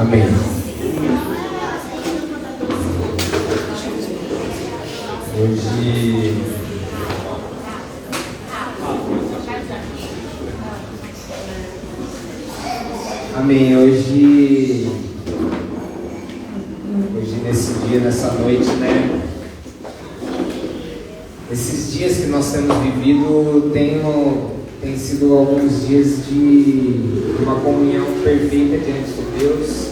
Amém. Hoje Amém. Hoje nesse dia, nessa noite, né? Esses dias que nós temos vivido tem sido alguns dias de uma comunhão perfeita diante de Deus,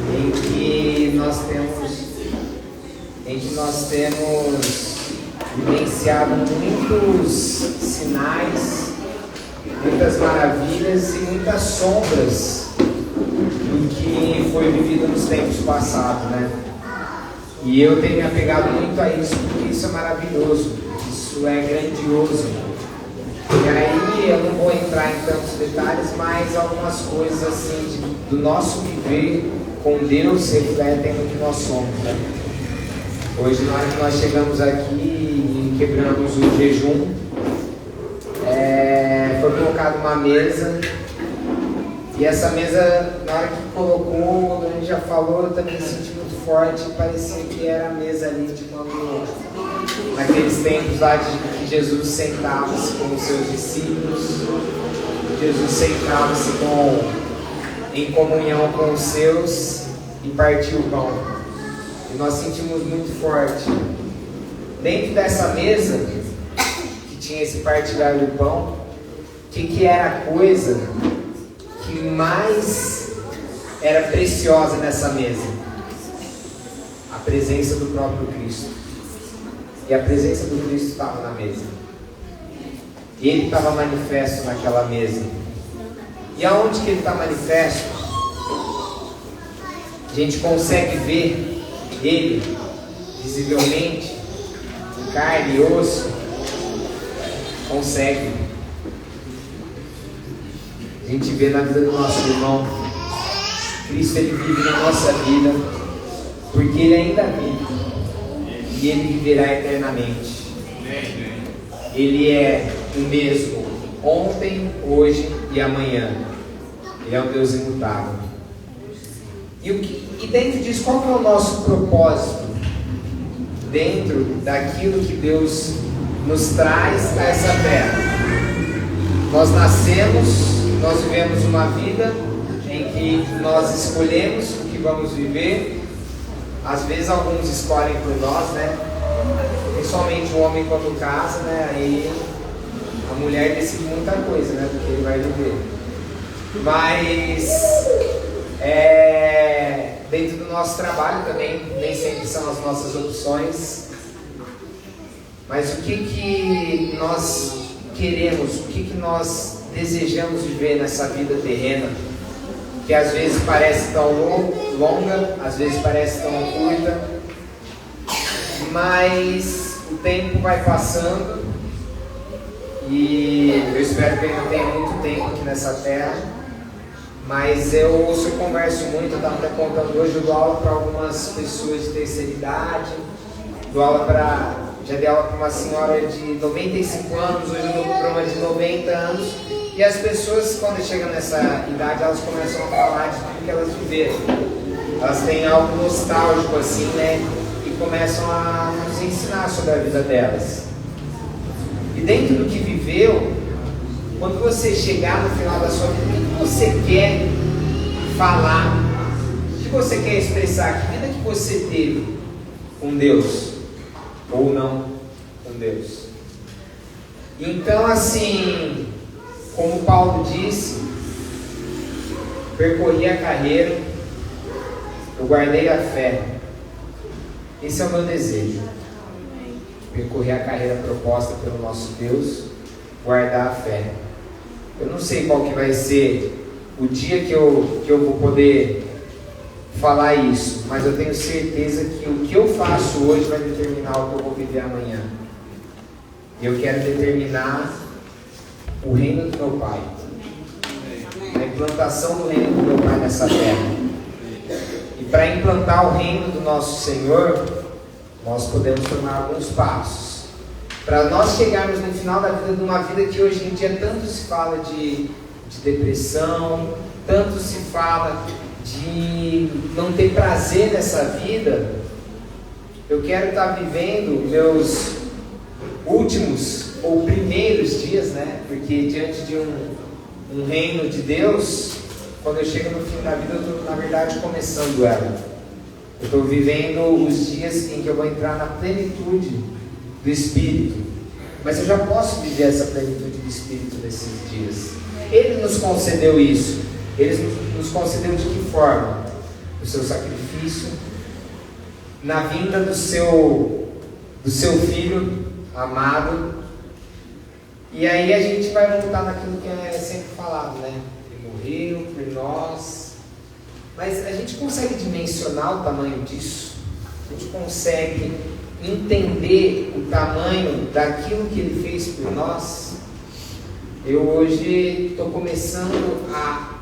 em que nós temos vivenciado muitos sinais, muitas maravilhas e muitas sombras do que foi vivido nos tempos passados, né? E eu tenho me apegado muito a isso, porque isso é maravilhoso, isso é grandioso. E aí eu não vou entrar em tantos detalhes, mas algumas coisas assim do nosso viver com Deus refletem no que nós somos, né? Hoje, na hora que nós chegamos aqui e quebramos o jejum, foi colocada uma mesa, e essa mesa, na hora que colocou, a gente já falou, eu também senti muito forte, parecia que era a mesa ali de quando, naqueles tempos lá de que Jesus sentava-se com os seus discípulos, Jesus sentava-se em comunhão com os seus e partiu o pão. E nós sentimos muito forte. Dentro dessa mesa, que tinha esse partilhar do pão, o que era a coisa que mais era preciosa nessa mesa? A presença do próprio Cristo. E a presença do Cristo estava na mesa. Ele estava manifesto naquela mesa. E aonde que ele está manifesto? A gente consegue ver ele visivelmente, em carne e osso? Consegue. A gente vê na vida do nosso irmão. Cristo, ele vive na nossa vida, porque ele ainda vive, e ele viverá eternamente. Ele é o mesmo ontem, hoje e amanhã. Ele é um Deus imutável. E dentro disso, qual que é o nosso propósito? Dentro daquilo que Deus nos traz a essa terra. Nós nascemos, nós vivemos uma vida em que nós escolhemos o que vamos viver. Às vezes alguns escolhem por nós, né? Principalmente o homem quando casa, né? Aí a mulher decide muita coisa, né? Do que ele vai viver. Mas dentro do nosso trabalho também, nem sempre são as nossas opções. Mas o que nós queremos, o que nós desejamos viver nessa vida terrena, que às vezes parece tão longa, às vezes parece tão curta, mas o tempo vai passando, e eu espero que eu ainda tenha muito tempo aqui nessa terra. Mas eu converso muito, eu estava até contando hoje, eu dou aula para algumas pessoas de terceira idade, já dei aula para uma senhora de 95 anos, hoje eu dou para uma de 90 anos, e as pessoas, quando chegam nessa idade, elas começam a falar de tudo que elas viveram. Elas têm algo nostálgico assim, né? E começam a nos ensinar sobre a vida delas. E dentro do que viveu, quando você chegar no final da sua vida, o que você quer falar? O que você quer expressar? Que vida que você teve com Deus? Ou não com Deus? Então, assim, como Paulo disse, percorri a carreira, eu guardei a fé. Esse é o meu desejo. Percorrer a carreira proposta pelo nosso Deus, guardar a fé. Eu não sei qual que vai ser o dia que eu vou poder falar isso, mas eu tenho certeza que o que eu faço hoje vai determinar o que eu vou viver amanhã. E eu quero determinar o reino do meu Pai, a implantação do reino do meu Pai nessa terra. E para implantar o reino do nosso Senhor, nós podemos tomar alguns passos. Para nós chegarmos no final da vida, de uma vida que hoje em dia tanto se fala de depressão, tanto se fala de não ter prazer nessa vida, eu quero estar vivendo meus últimos ou primeiros dias, né? Porque diante de um reino de Deus, quando eu chego no fim da vida, eu estou, na verdade, começando ela. Eu estou vivendo os dias em que eu vou entrar na plenitude do Espírito. Mas eu já posso viver essa plenitude do Espírito nesses dias. Ele nos concedeu isso. Ele nos concedeu de que forma? O seu sacrifício, na vinda do seu Filho amado. E aí a gente vai voltar naquilo que é sempre falado, né? Ele morreu por nós. Mas a gente consegue dimensionar o tamanho disso? A gente consegue entender o tamanho daquilo que Ele fez por nós? Eu hoje estou começando a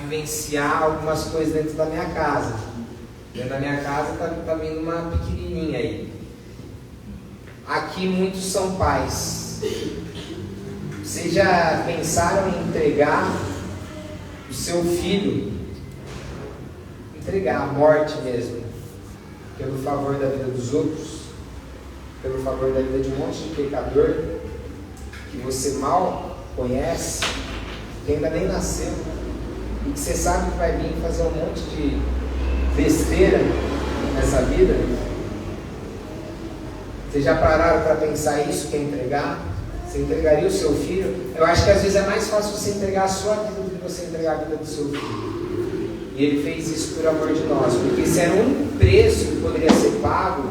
vivenciar algumas coisas dentro da minha casa. Dentro da minha casa está vindo uma pequenininha aí. Aqui muitos são pais. Vocês já pensaram em entregar o seu filho, entregar a morte mesmo, pelo favor da vida dos outros, pelo favor da vida de um monte de pecador que você mal conhece, que ainda nem nasceu, e que você sabe que vai vir fazer um monte de besteira nessa vida? Vocês já pararam para pensar isso, que é entregar? Você entregaria o seu filho? Eu acho que às vezes é mais fácil você entregar a sua vida do que você entregar a vida do seu filho. E Ele fez isso por amor de nós, porque esse era um preço que poderia ser pago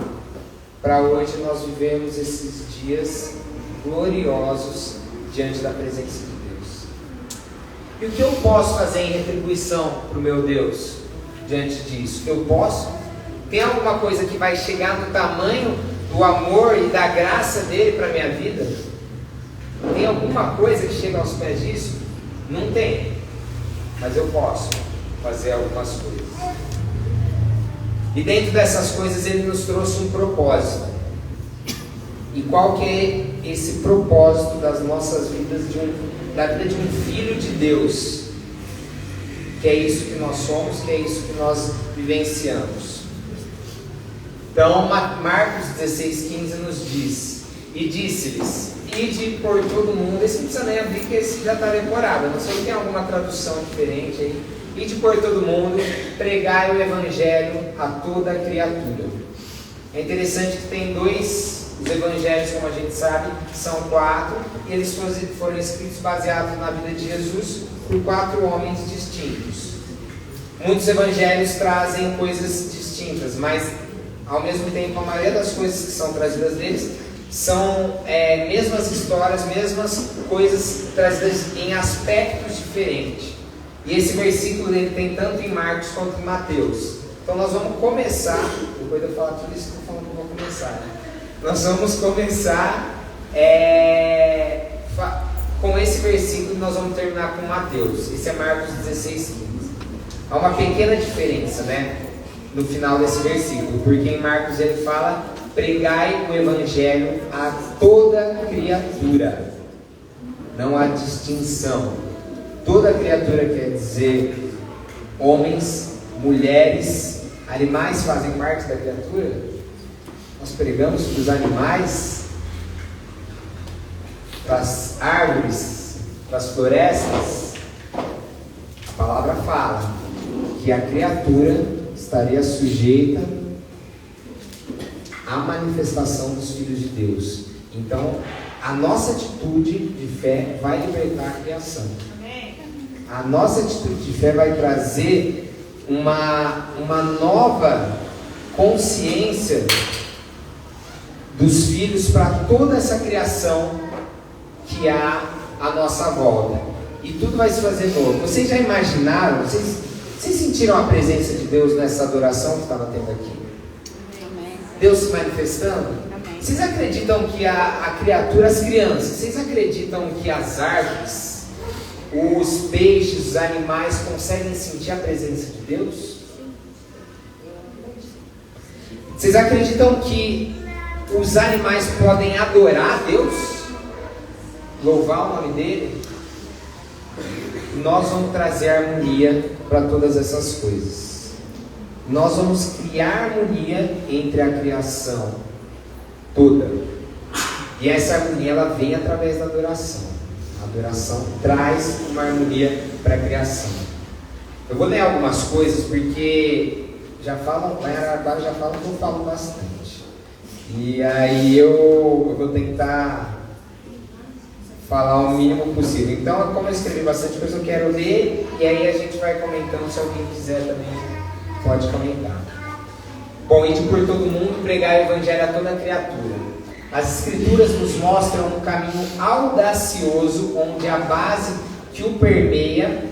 para hoje nós vivemos esses dias gloriosos diante da presença de Deus. E o que eu posso fazer em retribuição para o meu Deus diante disso? Eu posso? Tem alguma coisa que vai chegar no tamanho do amor e da graça dele para a minha vida? Tem alguma coisa que chega aos pés disso? Não tem. Mas eu posso fazer algumas coisas. E dentro dessas coisas Ele nos trouxe um propósito. E qual que é esse propósito das nossas vidas, da vida de um filho de Deus? Que é isso que nós somos, que é isso que nós vivenciamos. Então Marcos 16,15 nos diz: e disse-lhes, ide por todo mundo. Esse não precisa nem abrir, que esse já está decorado. Eu não sei se tem alguma tradução diferente aí. Ide por todo mundo, pregai o Evangelho a toda criatura. É interessante que tem os Evangelhos, como a gente sabe, são 4, e eles foram escritos baseados na vida de Jesus por 4 homens distintos. Muitos Evangelhos trazem coisas distintas, mas ao mesmo tempo a maioria das coisas que são trazidas deles são mesmas histórias, mesmas coisas trazidas em aspectos diferentes. E esse versículo ele tem tanto em Marcos quanto em Mateus. Então nós vamos começar, depois de eu falar tudo isso, estou falando que eu vou começar, né? Nós vamos começar com esse versículo e nós vamos terminar com Mateus. Esse é Marcos 16,15. Há uma pequena diferença, né? No final desse versículo, porque em Marcos ele fala: pregai o Evangelho a toda criatura. Não há distinção. Toda criatura quer dizer homens, mulheres, animais fazem parte da criatura. Nós pregamos para os animais, para as árvores, para as florestas. A palavra fala que a criatura estaria sujeita à manifestação dos filhos de Deus. Então, a nossa atitude de fé vai libertar a criação. A nossa atitude de fé vai trazer uma nova consciência dos filhos para toda essa criação que há à nossa volta. E tudo vai se fazer novo. Vocês já imaginaram? Vocês sentiram a presença de Deus nessa adoração que estava tendo aqui? Deus se manifestando? Vocês acreditam que a criatura, as crianças, vocês acreditam que as árvores, os peixes, os animais conseguem sentir a presença de Deus? Vocês acreditam que os animais podem adorar a Deus? Louvar o nome dele? nós vamos trazer harmonia para todas essas coisas. Nós vamos criar harmonia entre a criação toda. E essa harmonia ela vem através da adoração. A adoração traz uma harmonia para a criação. Eu vou ler algumas coisas porque já falam que eu falo bastante. E aí eu vou tentar falar o mínimo possível. Então, como eu escrevi bastante coisa, eu quero ler e aí a gente vai comentando. Se alguém quiser também pode comentar. Bom, ide por todo mundo, pregar o evangelho a toda criatura. As escrituras nos mostram um caminho audacioso onde a base que o permeia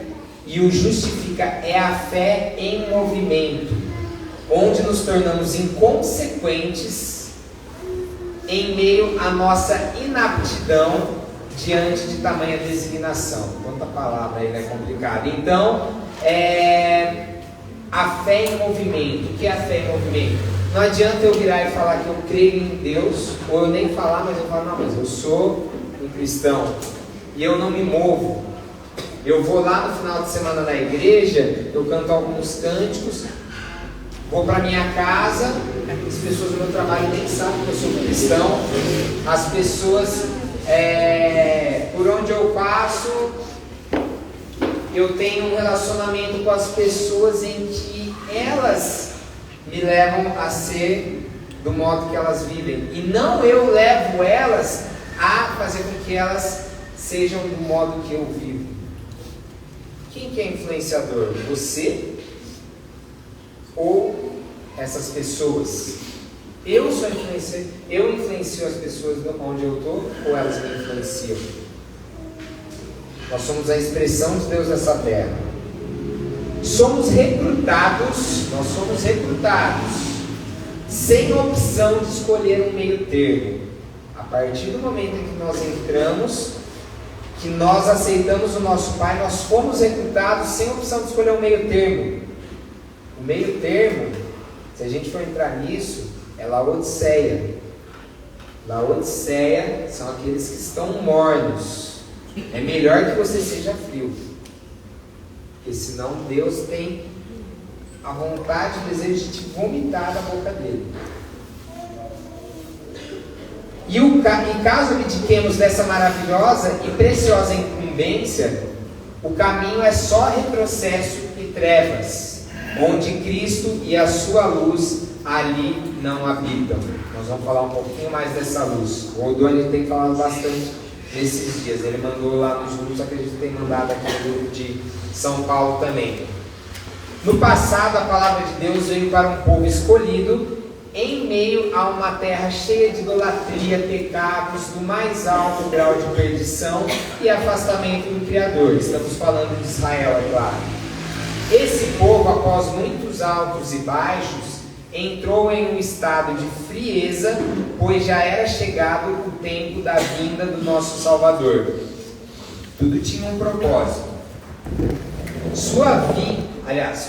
e o justifica é a fé em movimento, onde nos tornamos inconsequentes em meio à nossa inaptidão diante de tamanha designação. Quanta palavra aí, é complicado. Então, a fé em movimento. O que é a fé em movimento? Não adianta eu virar e falar que eu creio em Deus, ou eu nem falar, mas eu falo, não, mas eu sou um cristão e eu não me movo. Eu vou lá no final de semana na igreja, eu canto alguns cânticos, vou para minha casa, as pessoas do meu trabalho nem sabem que eu sou cristão, as pessoas, por onde eu passo, eu tenho um relacionamento com as pessoas em que elas me levam a ser do modo que elas vivem, e não eu levo elas a fazer com que elas sejam do modo que eu vivo. Quem que é influenciador? Você ou essas pessoas? Eu influencio as pessoas onde eu estou, ou elas me influenciam? Nós somos a expressão de Deus nessa terra. Nós somos recrutados sem opção de escolher um meio termo. A partir do momento em que nós entramos, que nós aceitamos o nosso Pai, nós fomos recrutados sem opção de escolher um meio termo. O meio termo, se a gente for entrar nisso, é Laodiceia. Laodiceia são aqueles que estão mornos. É melhor que você seja frio, porque senão Deus tem a vontade e o desejo de te vomitar da boca dele. E caso abdiquemos dessa maravilhosa e preciosa incumbência, o caminho é só retrocesso e trevas, onde Cristo e a sua luz ali não habitam. Nós vamos falar um pouquinho mais dessa luz. O Odoni tem falado bastante nesses dias. Ele mandou lá nos grupos, acredito que tem mandado aqui no grupo de São Paulo também. No passado, a palavra de Deus veio para um povo escolhido em meio a uma terra cheia de idolatria, pecados, do mais alto grau de perdição e afastamento do Criador. Estamos falando de Israel, é claro. Esse povo, após muitos altos e baixos, entrou em um estado de frieza, pois já era chegado o tempo da vinda do nosso Salvador. Tudo tinha um propósito.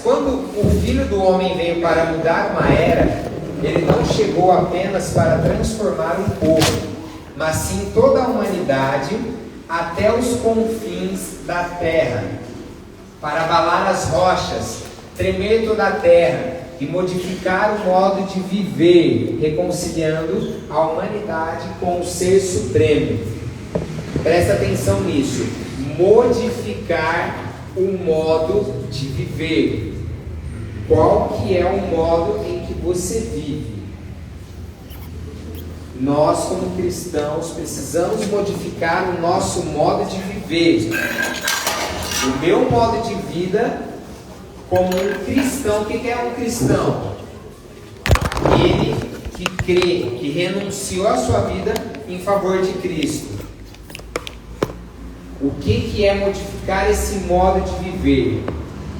Quando o Filho do Homem veio para mudar uma era, ele não chegou apenas para transformar um povo, mas sim toda a humanidade até os confins da terra, para abalar as rochas, tremer toda a terra e modificar o modo de viver, reconciliando a humanidade com o Ser Supremo. Presta atenção nisso. Modificar o modo de viver. Qual que é o modo em que você vive? Nós, como cristãos, precisamos modificar o nosso modo de viver. O meu modo de vida como um cristão. O que é um cristão? Ele que crê, que renunciou à sua vida em favor de Cristo. O que é modificar esse modo de viver?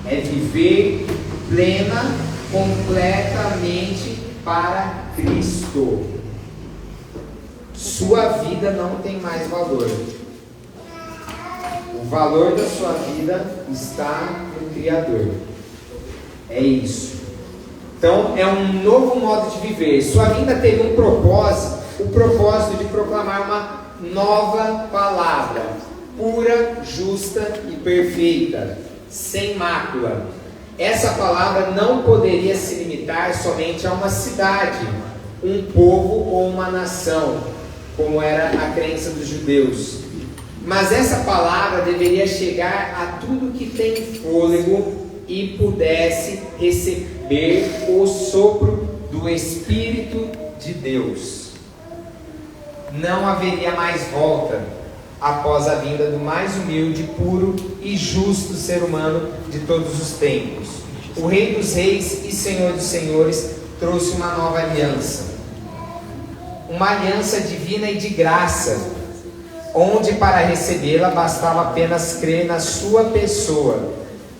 É viver plena, completamente para Cristo. Sua vida não tem mais valor. O valor da sua vida está no Criador. É isso. Então é um novo modo de viver. Sua vinda teve um propósito, o propósito de proclamar uma nova palavra. pura, justa e perfeita, sem mácula. Essa palavra não poderia se limitar somente a uma cidade, um povo ou uma nação, como era a crença dos judeus. Mas essa palavra deveria chegar a tudo que tem fôlego e pudesse receber o sopro do Espírito de Deus. Não haveria mais volta após a vinda do mais humilde, puro e justo ser humano de todos os tempos. O Rei dos Reis e Senhor dos Senhores trouxe uma nova aliança. Uma aliança divina e de graça, onde para recebê-la bastava apenas crer na sua pessoa,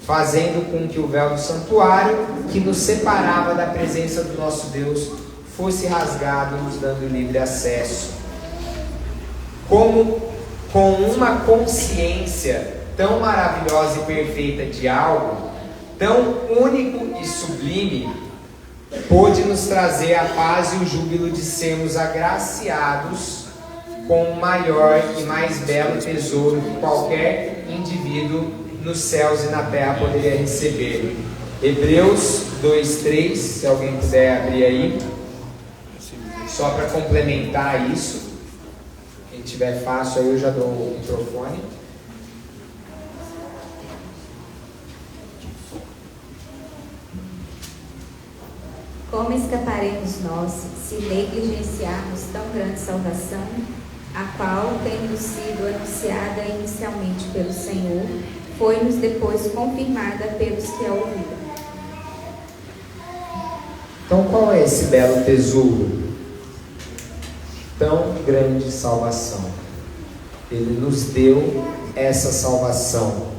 fazendo com que o véu do santuário, que nos separava da presença do nosso Deus, fosse rasgado, nos dando livre acesso. Como com uma consciência tão maravilhosa e perfeita de algo, tão único e sublime, pôde nos trazer a paz e o júbilo de sermos agraciados com o maior e mais belo tesouro que qualquer indivíduo nos céus e na terra poderia receber. Hebreus 2:3, se alguém puder abrir aí, só para complementar isso. Quem tiver fácil aí eu já dou o microfone. Como escaparemos nós se negligenciarmos tão grande salvação, a qual, tendo sido anunciada inicialmente pelo Senhor, foi-nos depois confirmada pelos que a ouviram? Então, qual é esse belo tesouro? Tão grande salvação. Ele nos deu essa salvação.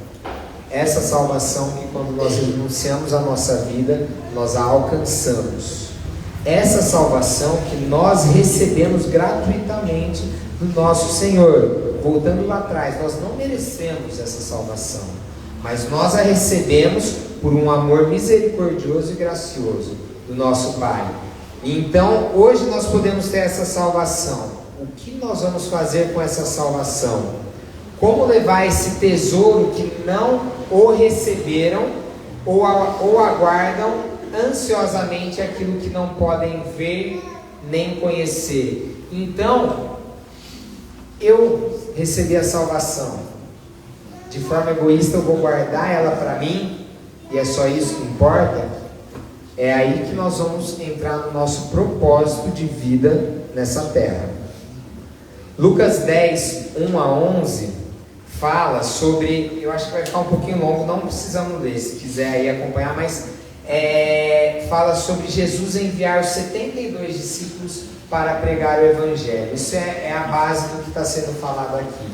Essa salvação que quando nós renunciamos a nossa vida, nós a alcançamos. Essa salvação que nós recebemos gratuitamente do nosso Senhor. Voltando lá atrás, nós não merecemos essa salvação, mas nós a recebemos por um amor misericordioso e gracioso do nosso Pai. Então, hoje nós podemos ter essa salvação. O que nós vamos fazer com essa salvação? Como levar esse tesouro que não o receberam ou aguardam ansiosamente aquilo que não podem ver nem conhecer? Então, eu recebi a salvação. De forma egoísta eu vou guardar ela para mim, e é só isso que importa. É aí que nós vamos entrar no nosso propósito de vida nessa terra. Lucas 10, 1 a 11 fala sobre, eu acho que vai ficar um pouquinho longo, não precisamos ler, se quiser aí acompanhar, mas fala sobre Jesus enviar os 72 discípulos para pregar o Evangelho. Isso é a base do que está sendo falado aqui.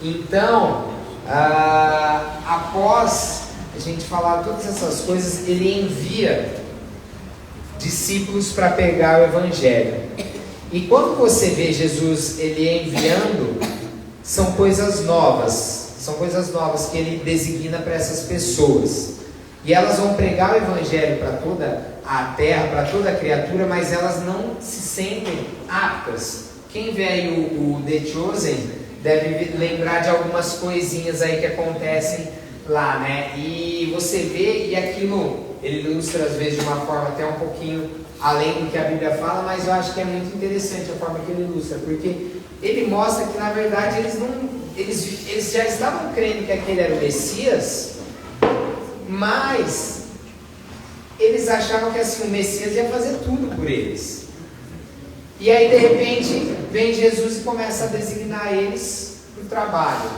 Então, após a gente falar todas essas coisas, ele envia discípulos para pregar o Evangelho. E quando você vê Jesus ele enviando, são coisas novas que ele designa para essas pessoas. E elas vão pregar o Evangelho para toda a terra, para toda a criatura, mas elas não se sentem aptas. Quem vê aí o The Chosen deve lembrar de algumas coisinhas aí que acontecem lá, né? E você vê, e aquilo ele ilustra às vezes de uma forma até um pouquinho além do que a Bíblia fala, mas eu acho que é muito interessante a forma que ele ilustra, porque ele mostra que na verdade eles já estavam crendo que aquele era o Messias, mas eles achavam que assim, o Messias ia fazer tudo por eles. E aí de repente vem Jesus e começa a designar eles para o trabalho.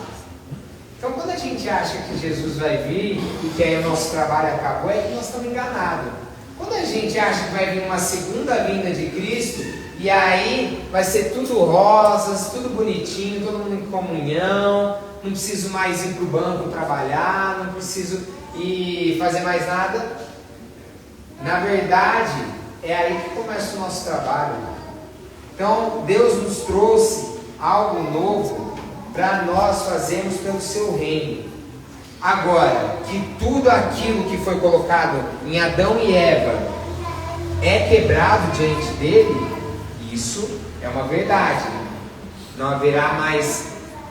Então quando a gente acha que Jesus vai vir e que aí o nosso trabalho acabou, é que nós estamos enganados. Quando a gente acha que vai vir uma segunda vinda de Cristo, e aí vai ser tudo rosas, tudo bonitinho, todo mundo em comunhão, não preciso mais ir para o banco trabalhar, não preciso ir fazer mais nada. Na verdade, é aí que começa o nosso trabalho. Então, Deus nos trouxe algo novo para nós fazermos pelo seu reino. Agora, que tudo aquilo que foi colocado em Adão e Eva é quebrado diante dele, isso é uma verdade. Não haverá mais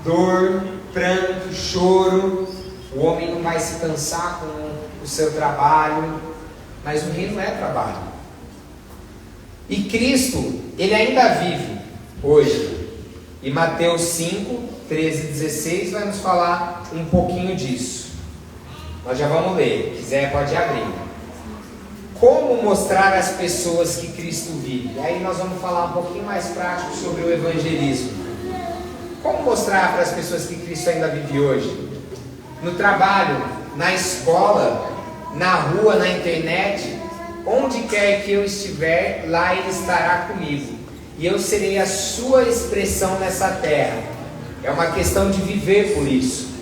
dor, pranto, choro. O homem não vai se cansar com o seu trabalho, mas o reino é trabalho. E Cristo, ele ainda vive hoje. E Mateus 5, 13 e 16 vai nos falar um pouquinho disso. Nós já vamos ler, se quiser pode abrir. Como mostrar às pessoas que Cristo vive? Aí nós vamos falar um pouquinho mais prático sobre o evangelismo. Como mostrar para as pessoas que Cristo ainda vive hoje? No trabalho, na escola, na rua, na internet, onde quer que eu estiver, lá Ele estará comigo. E eu serei a sua expressão nessa terra. É uma questão de viver por isso.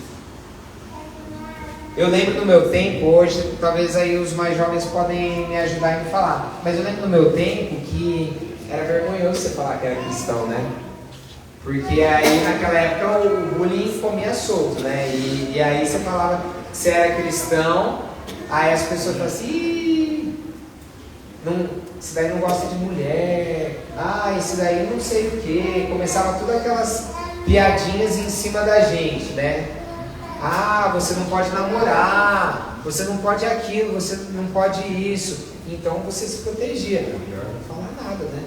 Eu lembro do meu tempo, hoje, talvez aí os mais jovens podem me ajudar a me falar, mas eu lembro do meu tempo que era vergonhoso você falar que era cristão, né? Porque aí naquela época o bullying comia solto, né? E aí você falava que você era cristão, aí as pessoas falavam assim, esse daí não gosta de mulher, esse daí não sei o que, começava todas aquelas piadinhas em cima da gente, né? Você não pode namorar, você não pode aquilo, você não pode isso. Então você se protegia. Melhor não falar nada, né?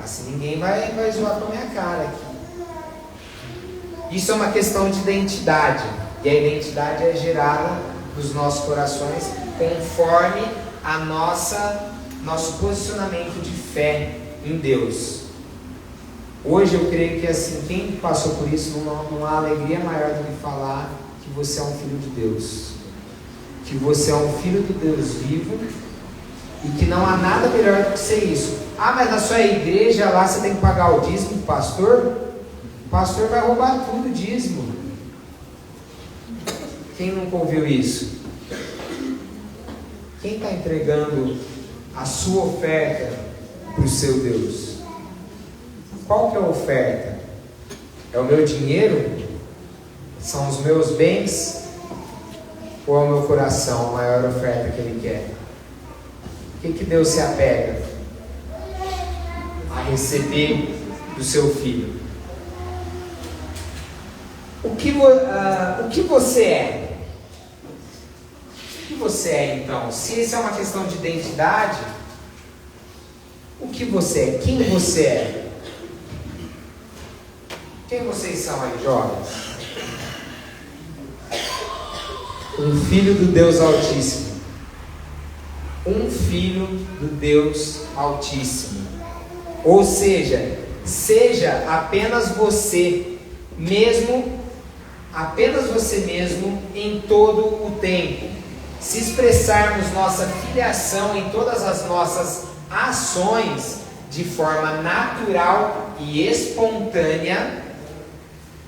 Assim ninguém vai zoar com a minha cara aqui. Isso é uma questão de identidade. E a identidade é gerada nos nossos corações conforme a nosso posicionamento de fé em Deus. Hoje eu creio que assim, quem passou por isso não há alegria maior do que falar que você é um filho de Deus, que você é um filho do Deus vivo, e que não há nada melhor do que ser isso. Mas na sua igreja lá você tem que pagar o dízimo do pastor? O pastor vai roubar tudo o dízimo. Quem nunca ouviu isso? Quem está entregando a sua oferta para o seu Deus? Qual que é a oferta? É o meu dinheiro? São os meus bens? Ou é o meu coração a maior oferta que Ele quer? O que Deus se apega a receber do seu filho? O que você é? O que você é então? Se isso é uma questão de identidade, o que você é? Quem você é? Quem vocês são aí, jovens? Um filho do Deus Altíssimo. Um filho do Deus Altíssimo. Ou seja apenas você mesmo em todo o tempo. Se expressarmos nossa filiação em todas as nossas ações de forma natural e espontânea,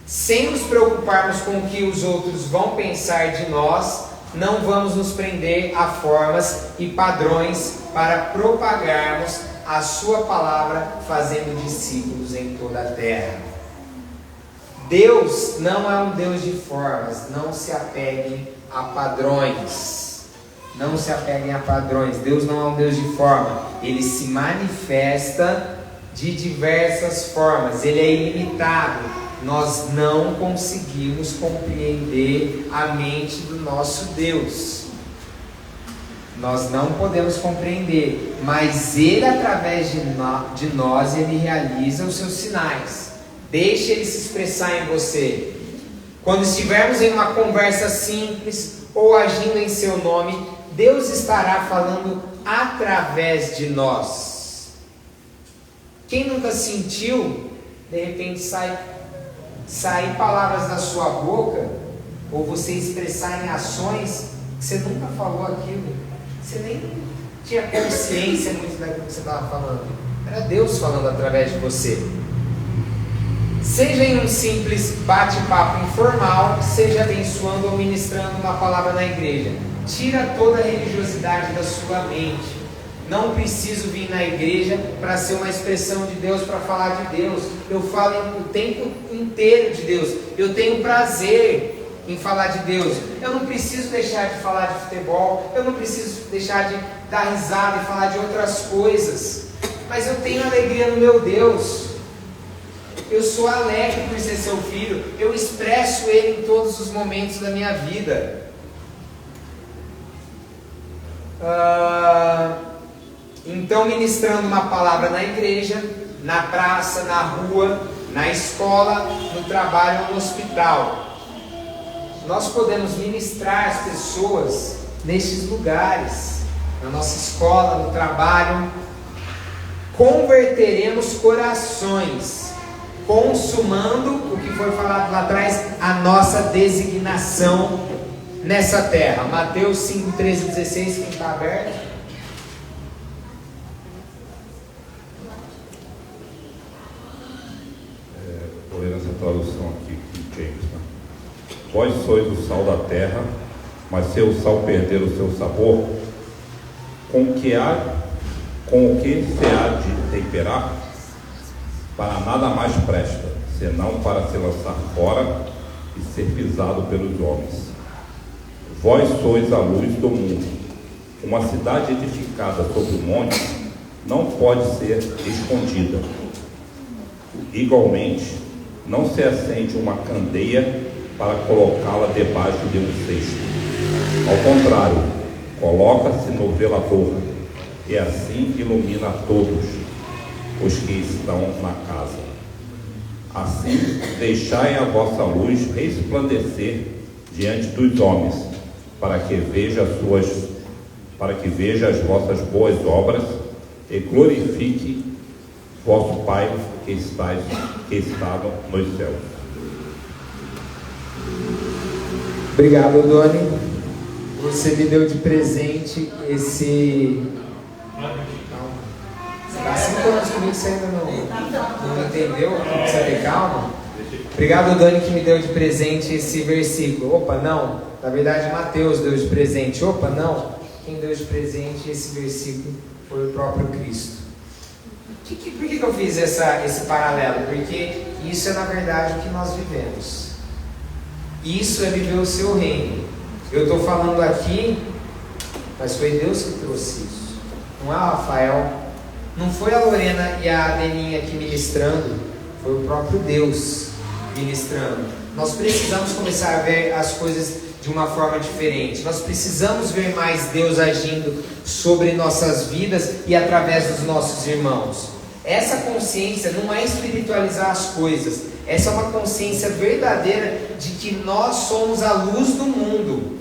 sem nos preocuparmos com o que os outros vão pensar de nós, não vamos nos prender a formas e padrões para propagarmos a sua palavra, fazendo discípulos em toda a terra. Deus não é um Deus de formas, não se apeguem a padrões. Não se apeguem a padrões. Deus não é um Deus de forma. Ele se manifesta de diversas formas. Ele é ilimitado. Nós não conseguimos compreender a mente do nosso Deus. Nós não podemos compreender, mas Ele, através de nós, Ele realiza os seus sinais. Deixe Ele se expressar em você. Quando estivermos em uma conversa simples ou agindo em seu nome, Deus estará falando através de nós. Quem nunca sentiu, de repente sair palavras da sua boca, ou você expressar em ações que você nunca falou aquilo, você nem tinha consciência muito daquilo que você estava falando, era Deus falando através de você. Seja em um simples bate-papo informal, seja abençoando ou ministrando uma palavra na igreja, tira toda a religiosidade da sua mente. Não preciso vir na igreja para ser uma expressão de Deus, para falar de Deus. Eu falo o tempo inteiro de Deus. Eu tenho prazer em falar de Deus. Eu não preciso deixar de falar de futebol. Eu não preciso deixar de dar risada e falar de outras coisas. Mas eu tenho alegria no meu Deus. eu sou alegre por ser seu filho, eu expresso ele em todos os momentos da minha vida. Então, ministrando uma palavra na igreja, na praça, na rua, na escola, no trabalho ou no hospital, nós podemos ministrar as pessoas nestes lugares, na nossa escola, no trabalho. Converteremos corações, consumando o que foi falado lá atrás, a nossa designação nessa terra. Mateus 5, 13 e 16, quem está aberto? Vou ler essa tradução aqui, James, né? Vós sois o sal da terra, mas se o sal perder o seu sabor, com o que se há de temperar? Para nada mais presta, senão para se lançar fora e ser pisado pelos homens. Vós sois a luz do mundo. Uma cidade edificada sobre o monte não pode ser escondida. Igualmente, não se acende uma candeia para colocá-la debaixo de um cesto. Ao contrário, coloca-se no velador, e assim ilumina a todos os que estão na casa. Assim, deixai a vossa luz resplandecer diante dos homens, para que veja as vossas boas obras e glorifique vosso Pai que está nos céus. Obrigado, Doni. Você me deu de presente esse... Você está 5 anos comigo, você ainda não entendeu? Precisa ter calma. Obrigado, Dani, que me deu de presente esse versículo. Opa, não. Na verdade, Mateus deu de presente. Opa, não. Quem deu de presente esse versículo foi o próprio Cristo. Por que eu fiz esse paralelo? Porque isso é, na verdade, o que nós vivemos. Isso é viver o seu reino. Eu estou falando aqui, mas foi Deus que trouxe isso. Não é o Rafael, não foi a Lorena e a Adeninha aqui ministrando, foi o próprio Deus ministrando. Nós precisamos começar a ver as coisas de uma forma diferente. Nós precisamos ver mais Deus agindo sobre nossas vidas e através dos nossos irmãos. Essa consciência não é espiritualizar as coisas. Essa é uma consciência verdadeira de que nós somos a luz do mundo.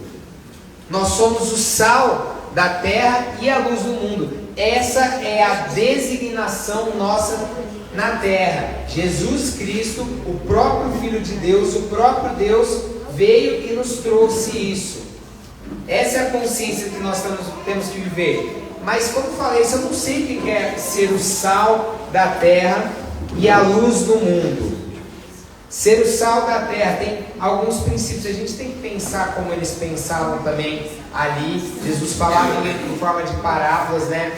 Nós somos o sal da terra e a luz do mundo. Essa é a designação nossa na terra. Jesus Cristo, o próprio Filho de Deus, o próprio Deus, veio e nos trouxe isso. Essa é a consciência que nós temos que viver. Mas como falei isso, eu não sei o que é ser o sal da terra e a luz do mundo. Ser o sal da terra tem alguns princípios. A gente tem que pensar como eles pensavam também ali. Jesus falava em forma de parábolas, né?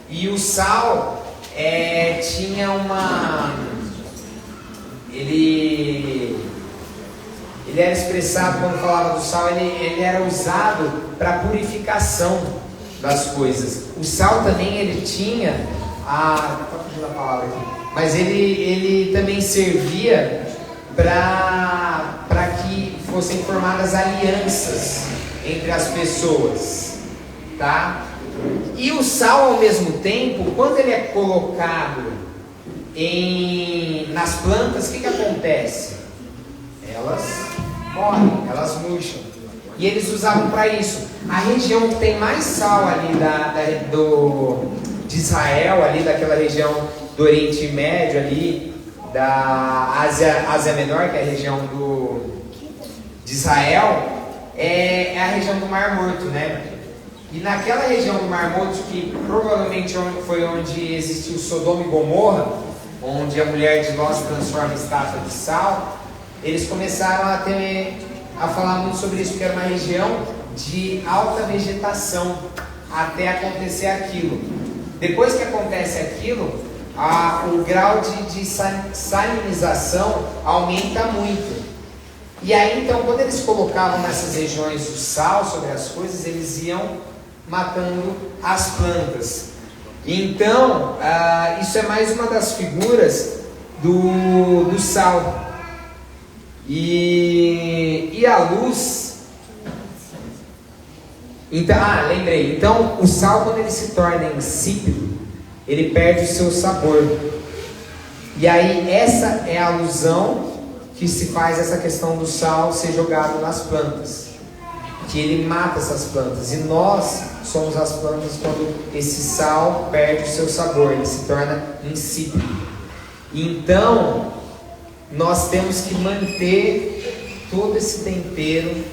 E o sal tinha uma... Ele era expressado, quando falava do sal, ele era usado para purificação das coisas. O sal também ele tinha estou fugindo da palavra aqui, mas ele também servia para que fossem formadas alianças entre as pessoas, tá? E o sal, ao mesmo tempo, quando ele é colocado nas plantas, o que acontece? Elas morrem, elas murcham. E eles usavam para isso. A região que tem mais sal ali de Israel, ali daquela região do Oriente Médio, ali da Ásia Menor, que é a região de Israel, é a região do Mar Morto, né? E naquela região do Mar Morto, que provavelmente foi onde existiu Sodoma e Gomorra, onde a mulher de Ló se transforma em estátua de sal, eles começaram a falar muito sobre isso, porque era uma região de alta vegetação até acontecer aquilo. Depois que acontece aquilo, o grau de salinização aumenta muito. E aí então, quando eles colocavam nessas regiões o sal sobre as coisas, eles iam matando as plantas. Então, isso é mais uma das figuras do sal. E a luz... Então, lembrei. Então, o sal, quando ele se torna insípido, ele perde o seu sabor. E aí, essa é a alusão que se faz essa questão do sal ser jogado nas plantas, que ele mata essas plantas. E nós somos as plantas quando esse sal perde o seu sabor, ele se torna insípido. Então, nós temos que manter todo esse tempero,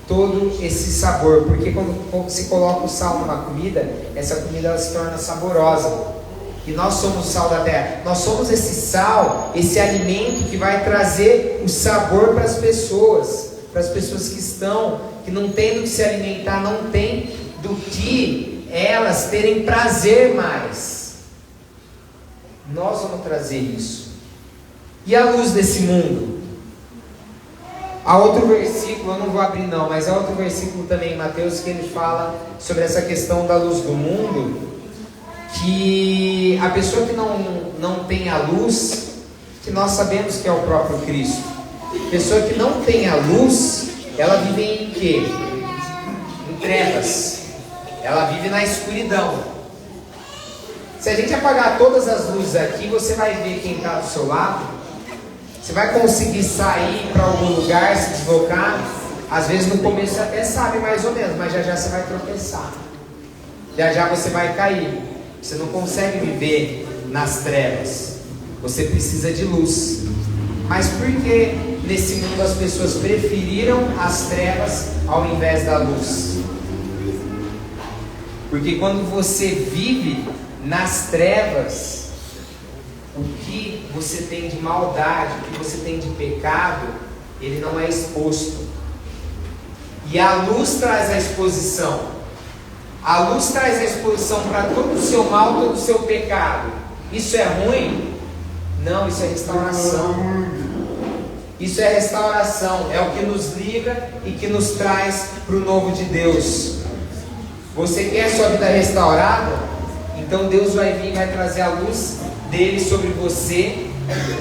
todo esse sabor, porque quando se coloca o sal numa comida, essa comida ela se torna saborosa. E nós somos o sal da terra. Nós somos esse sal, esse alimento que vai trazer o sabor para as pessoas que não têm do que se alimentar, não têm do que elas terem prazer mais. Nós vamos trazer isso. E a luz desse mundo? Há outro versículo, eu não vou abrir não, mas há outro versículo também em Mateus que ele fala sobre essa questão da luz do mundo, que a pessoa que não tem a luz, que nós sabemos que é o próprio Cristo, a pessoa que não tem a luz, ela vive em quê? Em trevas, ela vive na escuridão. Se a gente apagar todas as luzes aqui, você vai ver quem está do seu lado, você vai conseguir sair para algum lugar, se deslocar. Às vezes no começo você até sabe mais ou menos, mas já já você vai tropeçar, já já você vai cair. Você não consegue viver nas trevas, você precisa de luz. Mas por que nesse mundo as pessoas preferiram as trevas ao invés da luz? Porque quando você vive nas trevas, o que você tem de maldade, o que você tem de pecado, ele não é exposto. E a luz traz a exposição. A luz traz a exposição para todo o seu mal, todo o seu pecado. Isso é ruim? Não, isso é restauração. Isso é restauração. É o que nos liga e que nos traz para o novo de Deus. Você quer sua vida restaurada? Então Deus vai vir e vai trazer a luz dele sobre você.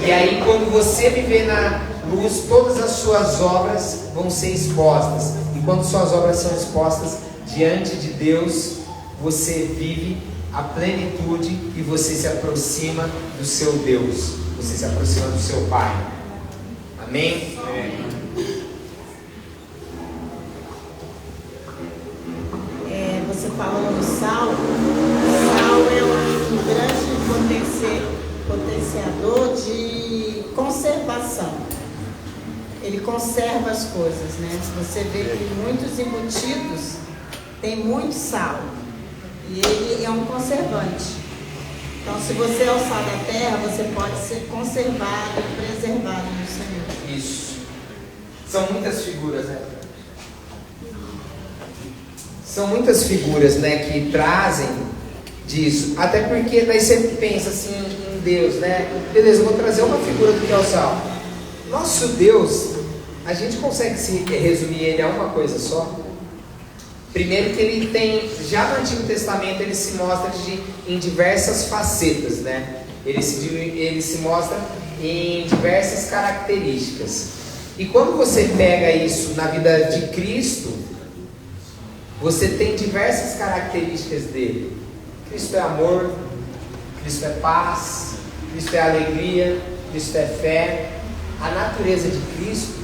E aí quando você viver na luz, todas as suas obras vão ser expostas. E quando suas obras são expostas diante de Deus, você vive a plenitude e você se aproxima do seu Deus, você se aproxima do seu Pai. Amém? Você falou do sal. O sal é um grande potenciador de conservação. Ele conserva as coisas, né? Você vê que muitos embutidos tem muito sal, e ele é um conservante. Então, se você é o sal da terra, você pode ser conservado, preservado no Senhor. Isso. São muitas figuras, né? São muitas figuras, né, que trazem disso. Até porque daí você pensa assim em Deus, né? Beleza, eu vou trazer uma figura do que é o sal. Nosso Deus, a gente consegue se resumir ele a uma coisa só? Primeiro que ele tem, já no Antigo Testamento ele se mostra em diversas facetas, né? Ele se mostra em diversas características. E quando você pega isso na vida de Cristo, você tem diversas características dele. Cristo é amor, Cristo é paz, Cristo é alegria, Cristo é fé. A natureza de Cristo,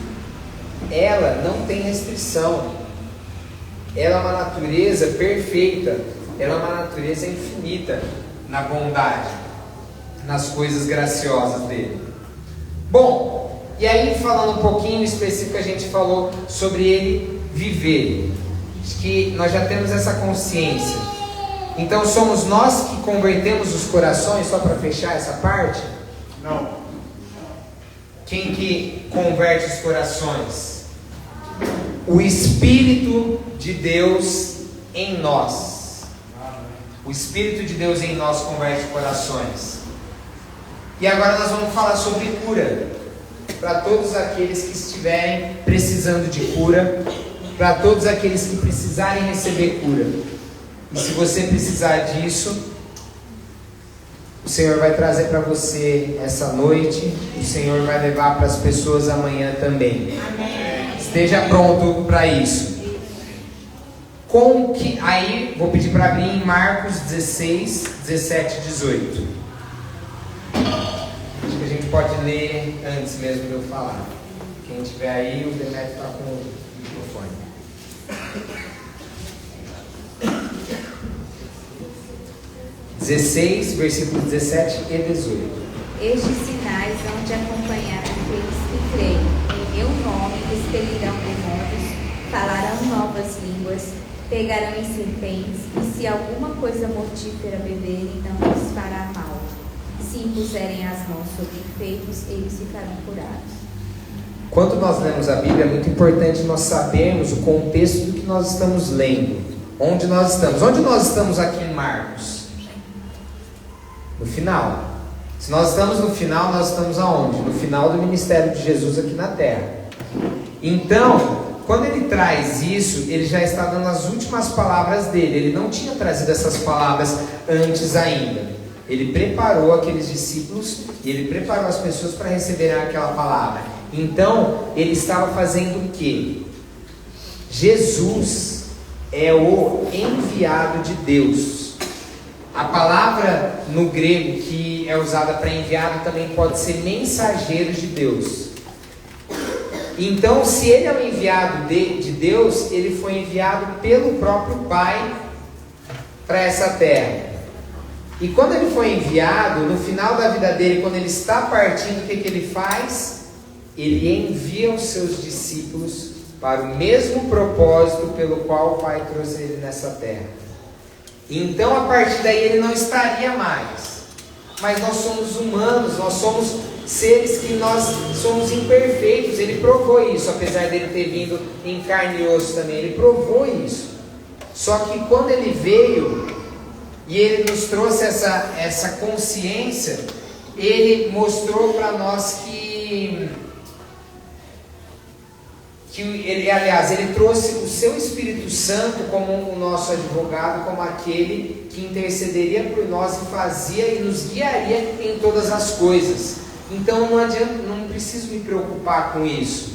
ela não tem restrição. Ela é uma natureza perfeita, ela é uma natureza infinita na bondade, nas coisas graciosas dele. Bom, e aí falando um pouquinho específico, a gente falou sobre ele viver. Acho que nós já temos essa consciência. Então somos nós que convertemos os corações, só para fechar essa parte? Não. Quem que converte os corações? O Espírito de Deus em nós. O Espírito de Deus em nós converte corações. E agora nós vamos falar sobre cura. Para todos aqueles que estiverem precisando de cura, para todos aqueles que precisarem receber cura. E se você precisar disso, o Senhor vai trazer para você essa noite, o Senhor vai levar para as pessoas amanhã também. Amém. Esteja pronto para isso. Aí vou pedir para abrir em Marcos 16, 17 e 18. Acho que a gente pode ler antes mesmo de eu falar. Quem tiver aí, o Demetrio está com o microfone. 16, versículos 17 e 18. Estes sinais hão de acompanhar aqueles que creem. Em meu nome expelirão demônios, falarão novas línguas, pegarão em serpentes, e se alguma coisa mortífera beberem, não lhes fará mal. Se impuserem as mãos sobre enfermos, eles ficarão curados. Quando nós lemos a Bíblia, é muito importante nós sabermos o contexto do que nós estamos lendo. Onde nós estamos? Onde nós estamos aqui em Marcos? No final. Se nós estamos no final, nós estamos aonde? No final do ministério de Jesus aqui na terra. Então, quando ele traz isso, ele já está dando as últimas palavras dele. Ele não tinha trazido essas palavras antes ainda. Ele preparou aqueles discípulos e ele preparou as pessoas para receberem aquela palavra. Então, ele estava fazendo o quê? Jesus é o enviado de Deus. A palavra no grego que é usada para enviado também pode ser mensageiro de Deus. Então, se ele é o enviado de Deus, ele foi enviado pelo próprio Pai para essa terra. E quando ele foi enviado, no final da vida dele, quando ele está partindo, o que ele faz? Ele envia os seus discípulos para o mesmo propósito pelo qual o Pai trouxe ele nessa terra. Então, a partir daí, ele não estaria mais. Mas nós somos humanos, nós somos seres que nós somos imperfeitos. Ele provou isso, apesar dele ter vindo em carne e osso também. Ele provou isso. Só que quando ele veio e ele nos trouxe essa consciência, ele mostrou para nós que ele trouxe o seu Espírito Santo como o nosso advogado, como aquele que intercederia por nós e fazia e nos guiaria em todas as coisas. Então não adianta, não preciso me preocupar com isso,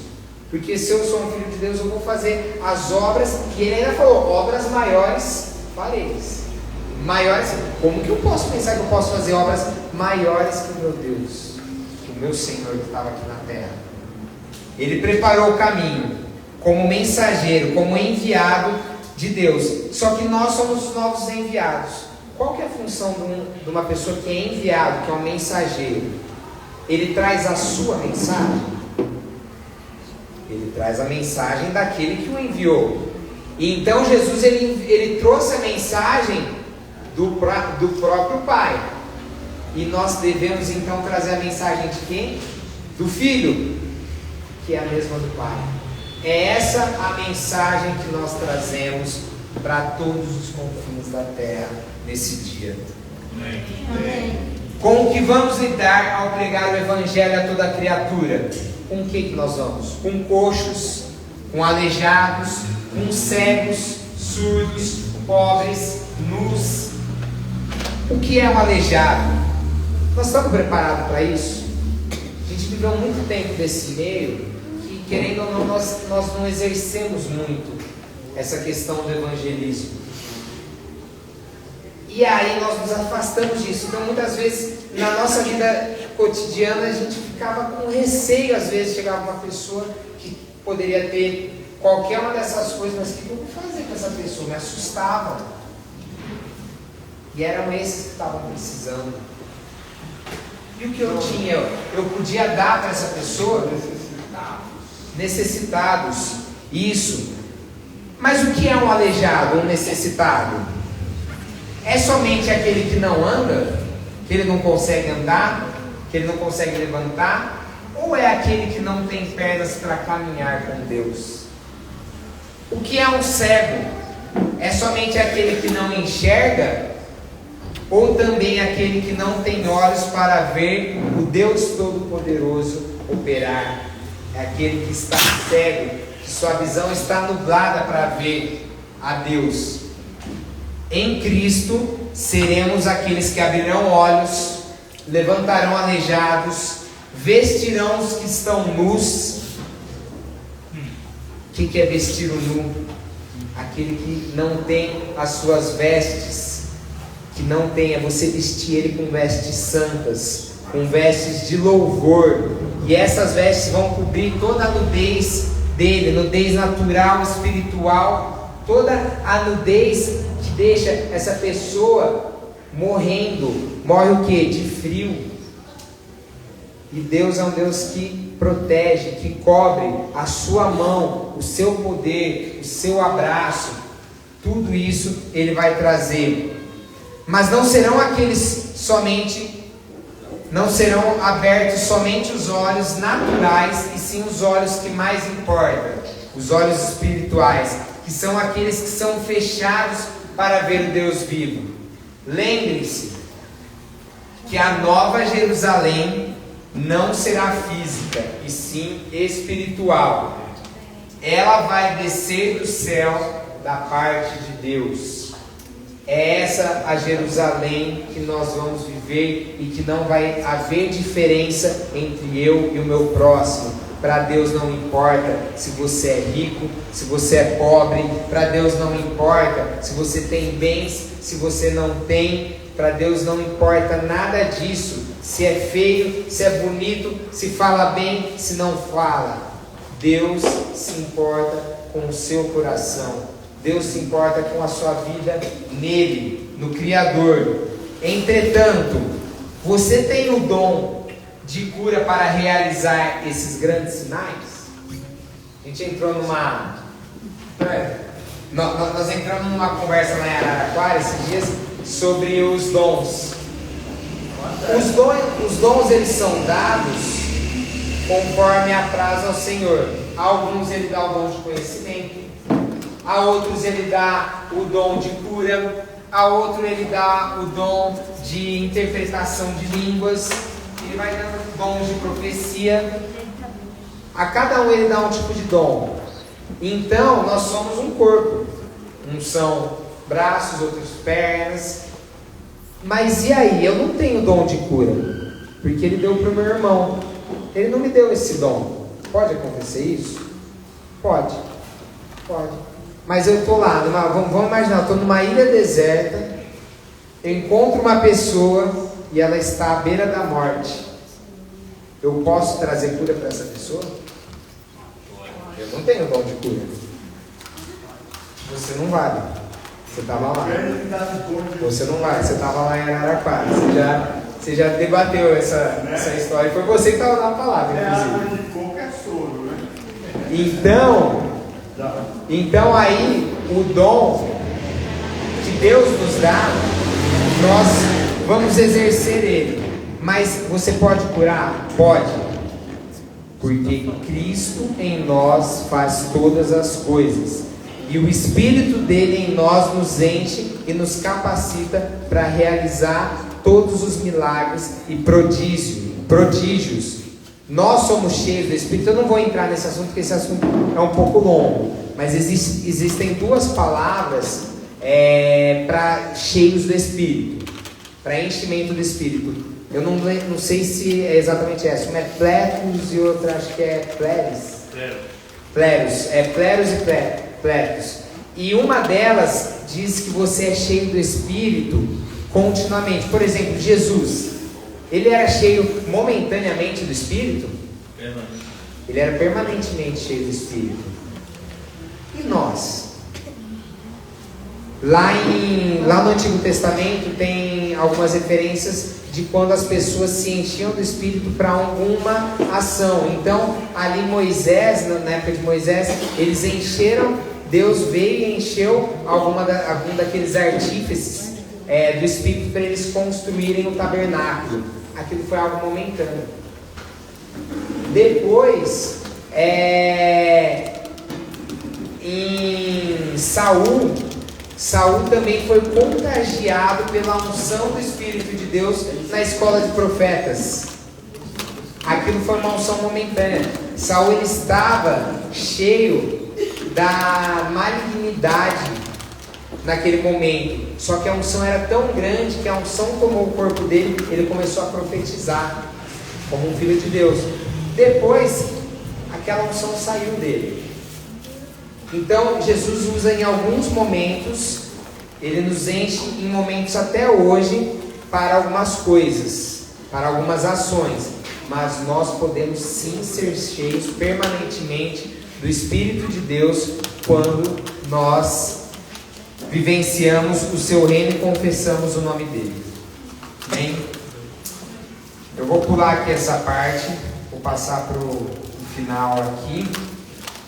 porque se eu sou um filho de Deus, eu vou fazer as obras, e ele ainda falou, obras maiores fareis. Maiores, como que eu posso pensar que eu posso fazer obras maiores que o meu Deus, que o meu Senhor que estava aqui na terra? Ele preparou o caminho como mensageiro, como enviado de Deus. Só que nós somos os novos enviados. Qual que é a função de uma pessoa que é enviado, que é um mensageiro? Ele traz a sua mensagem? Ele traz a mensagem daquele que o enviou. E então Jesus ele trouxe a mensagem do próprio Pai. E nós devemos então trazer a mensagem de quem? Do Filho, que é a mesma do Pai. É essa a mensagem que nós trazemos para todos os confins da terra nesse dia. Amém. Com o que vamos lidar ao pregar o Evangelho a toda criatura? Com o que nós vamos? Com coxos, com aleijados, com cegos, surdos, pobres, nus. O que é um aleijado? Nós estamos preparados para isso? A gente viveu muito tempo desse meio que, querendo ou não, nós não exercemos muito essa questão do evangelismo. E aí nós nos afastamos disso. Então, muitas vezes, na nossa vida cotidiana, a gente ficava com receio. Às vezes chegava uma pessoa que poderia ter qualquer uma dessas coisas, mas o que eu vou fazer com essa pessoa? Me assustava. E eram esses que estavam precisando. E o que eu tinha? Eu podia dar para essa pessoa? Necessitados. Isso. Mas o que é um aleijado, um necessitado? É somente aquele que não anda, que ele não consegue andar, que ele não consegue levantar? Ou é aquele que não tem pernas para caminhar com Deus? O que é um cego? É somente aquele que não enxerga? Ou também aquele que não tem olhos para ver o Deus Todo-Poderoso operar? É aquele que está cego, que sua visão está nublada para ver a Deus. Em Cristo seremos aqueles que abrirão olhos levantarão aleijados, vestirão os que estão nus. O que é vestir o nu? Aquele que não tem as suas vestes, que não tem, é você vestir ele com vestes santas, com vestes de louvor, e essas vestes vão cobrir toda a nudez dele, nudez natural, espiritual, toda a nudez que deixa essa pessoa morrendo. Morre o que? De frio. E Deus é um Deus que protege, que cobre a sua mão, o seu poder, o seu abraço. Tudo isso Ele vai trazer. Mas não serão não serão abertos somente os olhos naturais, e sim os olhos que mais importam, os olhos espirituais, que são aqueles que são fechados para ver o Deus vivo. Lembre-se que a nova Jerusalém não será física, e sim espiritual. Ela vai descer do céu da parte de Deus. É essa a Jerusalém que nós vamos viver, e que não vai haver diferença entre eu e o meu próximo. Para Deus não importa se você é rico, se você é pobre. Para Deus não importa se você tem bens, se você não tem. Para Deus não importa nada disso. Se é feio, se é bonito, se fala bem, se não fala. Deus se importa com o seu coração. Deus se importa com a sua vida nele, no Criador. Entretanto, você tem o dom de cura para realizar esses grandes sinais? A gente entrou nós entramos numa conversa lá em Araraquara esses dias sobre os dons. Os dons eles são dados conforme apraz ao Senhor. A alguns Ele dá o dom de conhecimento, a outros Ele dá o dom de cura, a outro Ele dá o dom de interpretação de línguas, Ele vai dando dons de profecia. A cada um Ele dá um tipo de dom. Então nós somos um corpo. Uns são braços, outros pernas. Mas e aí? Eu não tenho dom de cura, porque Ele deu para o meu irmão. Ele não me deu esse dom. Pode acontecer isso? Pode. Mas eu estou lá, vamos imaginar, eu estou numa ilha deserta, eu encontro uma pessoa e ela está à beira da morte. Eu posso trazer cura para essa pessoa? Eu não tenho dom de cura. Você não vale. Você estava lá. Você não vai, você estava lá em Araraquara. Você já debateu essa história. Foi você que estava na palavra, inclusive. Então aí, o dom que Deus nos dá, nós vamos exercer ele. Mas você pode curar? Pode. Porque Cristo em nós faz todas as coisas. E o Espírito dele em nós nos enche e nos capacita para realizar todos os milagres e prodígios. Nós somos cheios do Espírito. Eu não vou entrar nesse assunto, porque esse assunto é um pouco longo. Mas existem duas palavras para cheios do Espírito, para enchimento do Espírito. Eu não sei se é exatamente essa. Uma é plétus e outra acho que é pleris. Pleros. É pleros e plétus. E uma delas diz que você é cheio do Espírito continuamente. Por exemplo, Jesus, ele era cheio momentaneamente do Espírito? Ele era permanentemente cheio do Espírito. E nós? Lá no Antigo Testamento tem algumas referências de quando as pessoas se enchiam do Espírito para alguma ação. Então, ali Moisés, na época de Moisés, eles encheram, Deus veio e encheu algum daqueles artífices do Espírito para eles construírem o tabernáculo. Aquilo foi algo momentâneo. Depois, em Saul também foi contagiado pela unção do Espírito de Deus na escola de profetas. Aquilo foi uma unção momentânea. Saul ele estava cheio da malignidade naquele momento. Só que a unção era tão grande que a unção tomou o corpo dele, ele começou a profetizar como um filho de Deus. Depois, aquela unção saiu dele. Então, Jesus usa em alguns momentos, ele nos enche em momentos até hoje para algumas coisas, para algumas ações, mas nós podemos sim ser cheios permanentemente do Espírito de Deus quando nós vivenciamos o seu reino e confessamos o nome dele. Amém? Eu vou pular aqui essa parte, vou passar para o final aqui.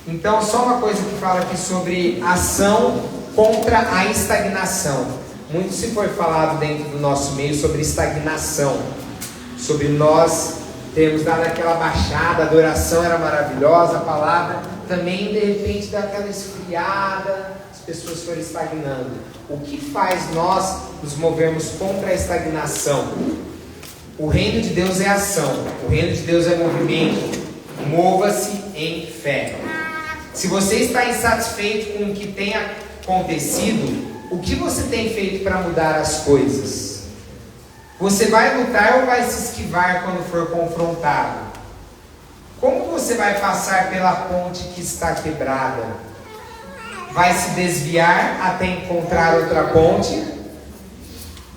Então, só uma coisa que fala aqui sobre ação contra a estagnação. Muito se foi falado dentro do nosso meio sobre estagnação, sobre nós termos dado aquela baixada, a adoração era maravilhosa, a palavra também de repente dá aquela esfriada, as pessoas foram estagnando. O que faz nós nos movermos contra a estagnação? O reino de Deus é ação, o reino de Deus é movimento. Mova-se em fé. Se você está insatisfeito com o que tem acontecido, o que você tem feito para mudar as coisas? Você vai lutar ou vai se esquivar quando for confrontado? Como você vai passar pela ponte que está quebrada? Vai se desviar até encontrar outra ponte?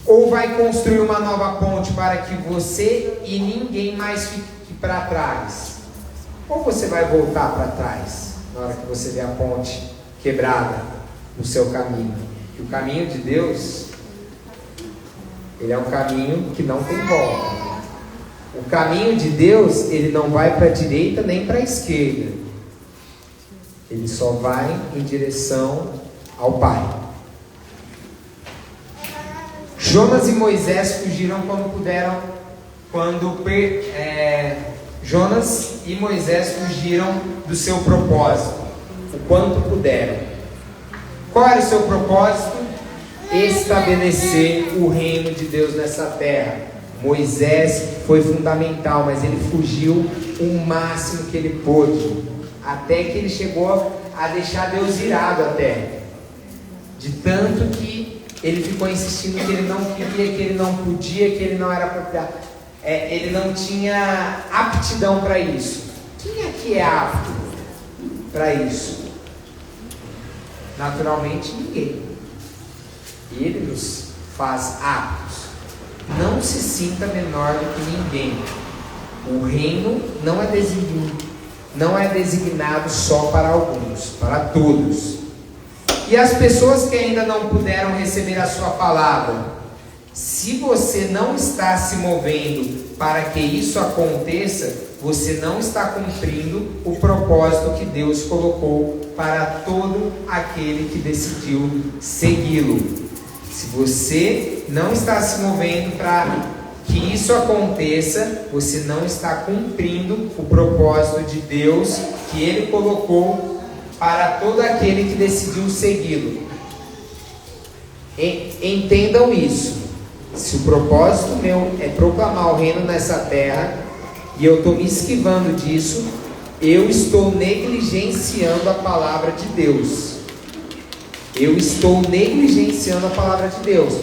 Ou vai construir uma nova ponte para que você e ninguém mais fique para trás? Ou você vai voltar para trás na hora que você vê a ponte quebrada no seu caminho? E o caminho de Deus, ele é um caminho que não tem volta. O caminho de Deus, ele não vai para a direita nem para a esquerda. Ele só vai em direção ao Pai. Jonas e Moisés fugiram Jonas e Moisés fugiram do seu propósito, o quanto puderam. Qual era o seu propósito? Estabelecer o reino de Deus nessa terra. Moisés foi fundamental, mas ele fugiu o máximo que ele pôde, até que ele chegou a deixar Deus irado até, de tanto que ele ficou insistindo que ele não queria, que ele não podia, que ele não era apropriado, ele não tinha aptidão para isso. Quem aqui é apto para isso? Naturalmente ninguém. E ele nos faz aptos. Não se sinta menor do que ninguém. O reino não é designado só para alguns, para todos. E as pessoas que ainda não puderam receber a sua palavra, se você não está se movendo para que isso aconteça, você não está cumprindo o propósito que Deus colocou para todo aquele que decidiu segui-lo. Se você não está se movendo para que isso aconteça, você não está cumprindo o propósito de Deus que Ele colocou para todo aquele que decidiu segui-lo. Entendam isso. Se o propósito meu é proclamar o reino nessa terra, e eu estou me esquivando disso, eu estou negligenciando a palavra de Deus. Eu estou negligenciando a palavra de Deus.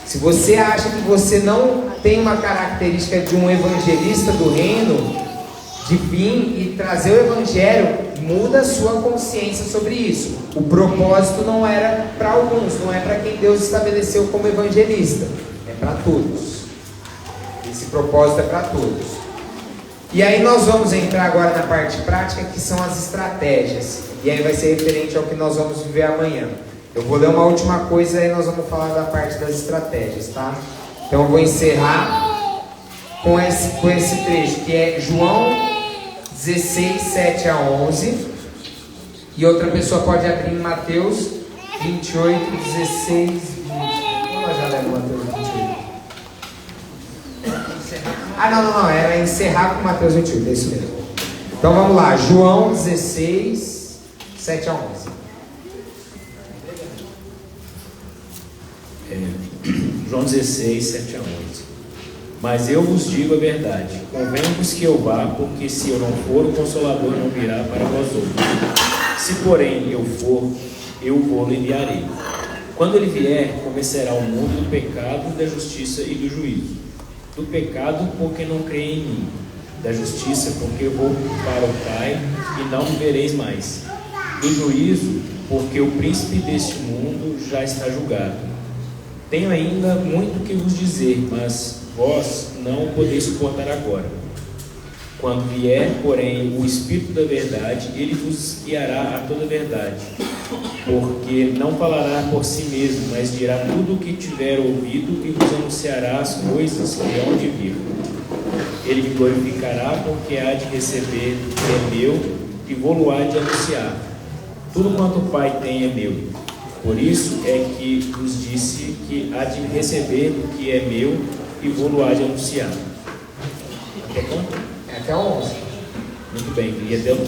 Se você acha que você não tem uma característica de um evangelista do reino, de vir e trazer o evangelho, muda a sua consciência sobre isso. O propósito não era para alguns, não é para quem Deus estabeleceu como evangelista, é para todos. Esse propósito é para todos. E aí nós vamos entrar agora na parte prática, que são as estratégias. E aí vai ser referente ao que nós vamos viver amanhã. Eu vou ler uma última coisa e aí nós vamos falar da parte das estratégias, tá? Então eu vou encerrar com esse trecho, que é João 16, 7 a 11. E outra pessoa pode abrir em Mateus 28, 16, 20. Nós já lemos Mateus 28. Não, era encerrar com Mateus 28, é isso mesmo. Então vamos lá, João 16, 7 a 11. João 16, 7 a 11. Mas eu vos digo a verdade, convém-vos que eu vá, porque se eu não for, o Consolador não virá para vós outros. Se porém eu for, eu vou lhe enviarei. Quando ele vier, convencerá o mundo do pecado, da justiça e do juízo. Do pecado, porque não creem em mim. Da justiça, porque eu vou para o Pai e não me vereis mais. Do juízo, porque o príncipe deste mundo já está julgado. Tenho ainda muito que vos dizer, mas vós não o podeis suportar agora. Quando vier, porém, o Espírito da verdade, ele vos guiará a toda a verdade. Porque não falará por si mesmo, mas dirá tudo o que tiver ouvido e vos anunciará as coisas que hão de vir. Ele me glorificará, porque há de receber que é meu e vou-lo há de anunciar. Tudo quanto o Pai tem é meu. Por isso é que vos disse que há de receber o que é meu e vou-lo há de anunciar. Até quanto? Até o 11. Muito bem, e até o 15.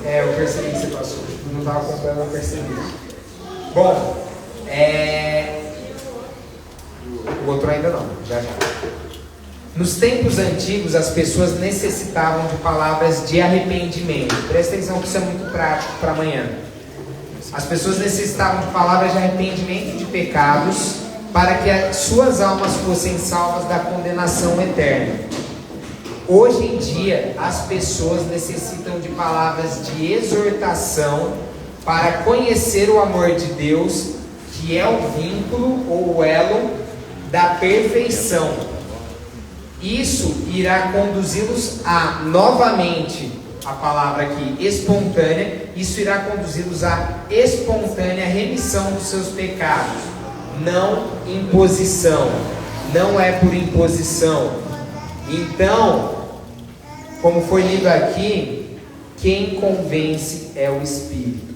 Eu percebi que você passou. Não estava acompanhando, eu percebi. Bom, o outro ainda não, já. Nos tempos antigos, as pessoas necessitavam de palavras de arrependimento. Presta atenção que isso é muito prático para amanhã. As pessoas necessitavam de palavras de arrependimento de pecados para que as suas almas fossem salvas da condenação eterna. Hoje em dia, as pessoas necessitam de palavras de exortação para conhecer o amor de Deus, que é o vínculo ou o elo da perfeição. Isso irá conduzi-los a, novamente, a palavra aqui, espontânea, isso irá conduzi-los à espontânea remissão dos seus pecados, não imposição, não é por imposição. Então, como foi lido aqui, quem convence é o Espírito,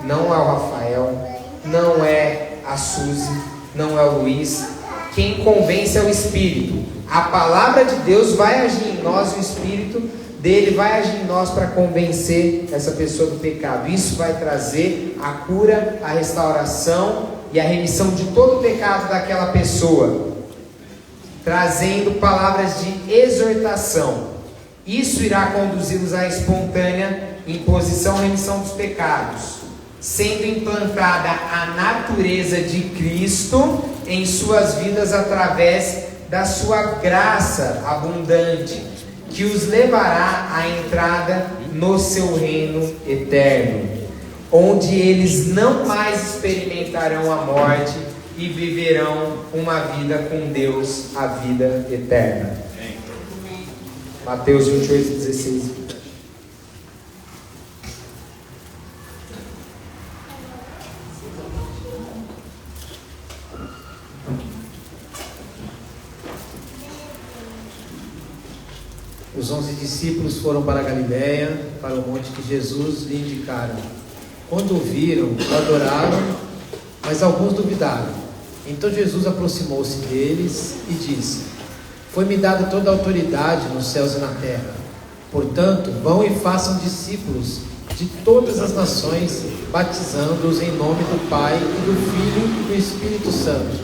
não é o Rafael, não é a Suzy, não é o Luiz. Quem convence é o Espírito. A palavra de Deus vai agir em nós, o Espírito dele vai agir em nós para convencer essa pessoa do pecado. Isso vai trazer a cura, a restauração e a remissão de todo o pecado daquela pessoa, trazendo palavras de exortação. Isso irá conduzi-los à espontânea imposição e remissão dos pecados, sendo implantada a natureza de Cristo em suas vidas através da sua graça abundante, que os levará à entrada no seu reino eterno, onde eles não mais experimentarão a morte e viverão uma vida com Deus, a vida eterna. Mateus 28, 16. Os 11 discípulos foram para a Galiléia, para o monte que Jesus lhe indicara. Quando o viram, o adoraram, mas alguns duvidaram. Então Jesus aproximou-se deles e disse: Foi-me dada toda a autoridade nos céus e na terra. Portanto, vão e façam discípulos de todas as nações, batizando-os em nome do Pai, e do Filho e do Espírito Santo,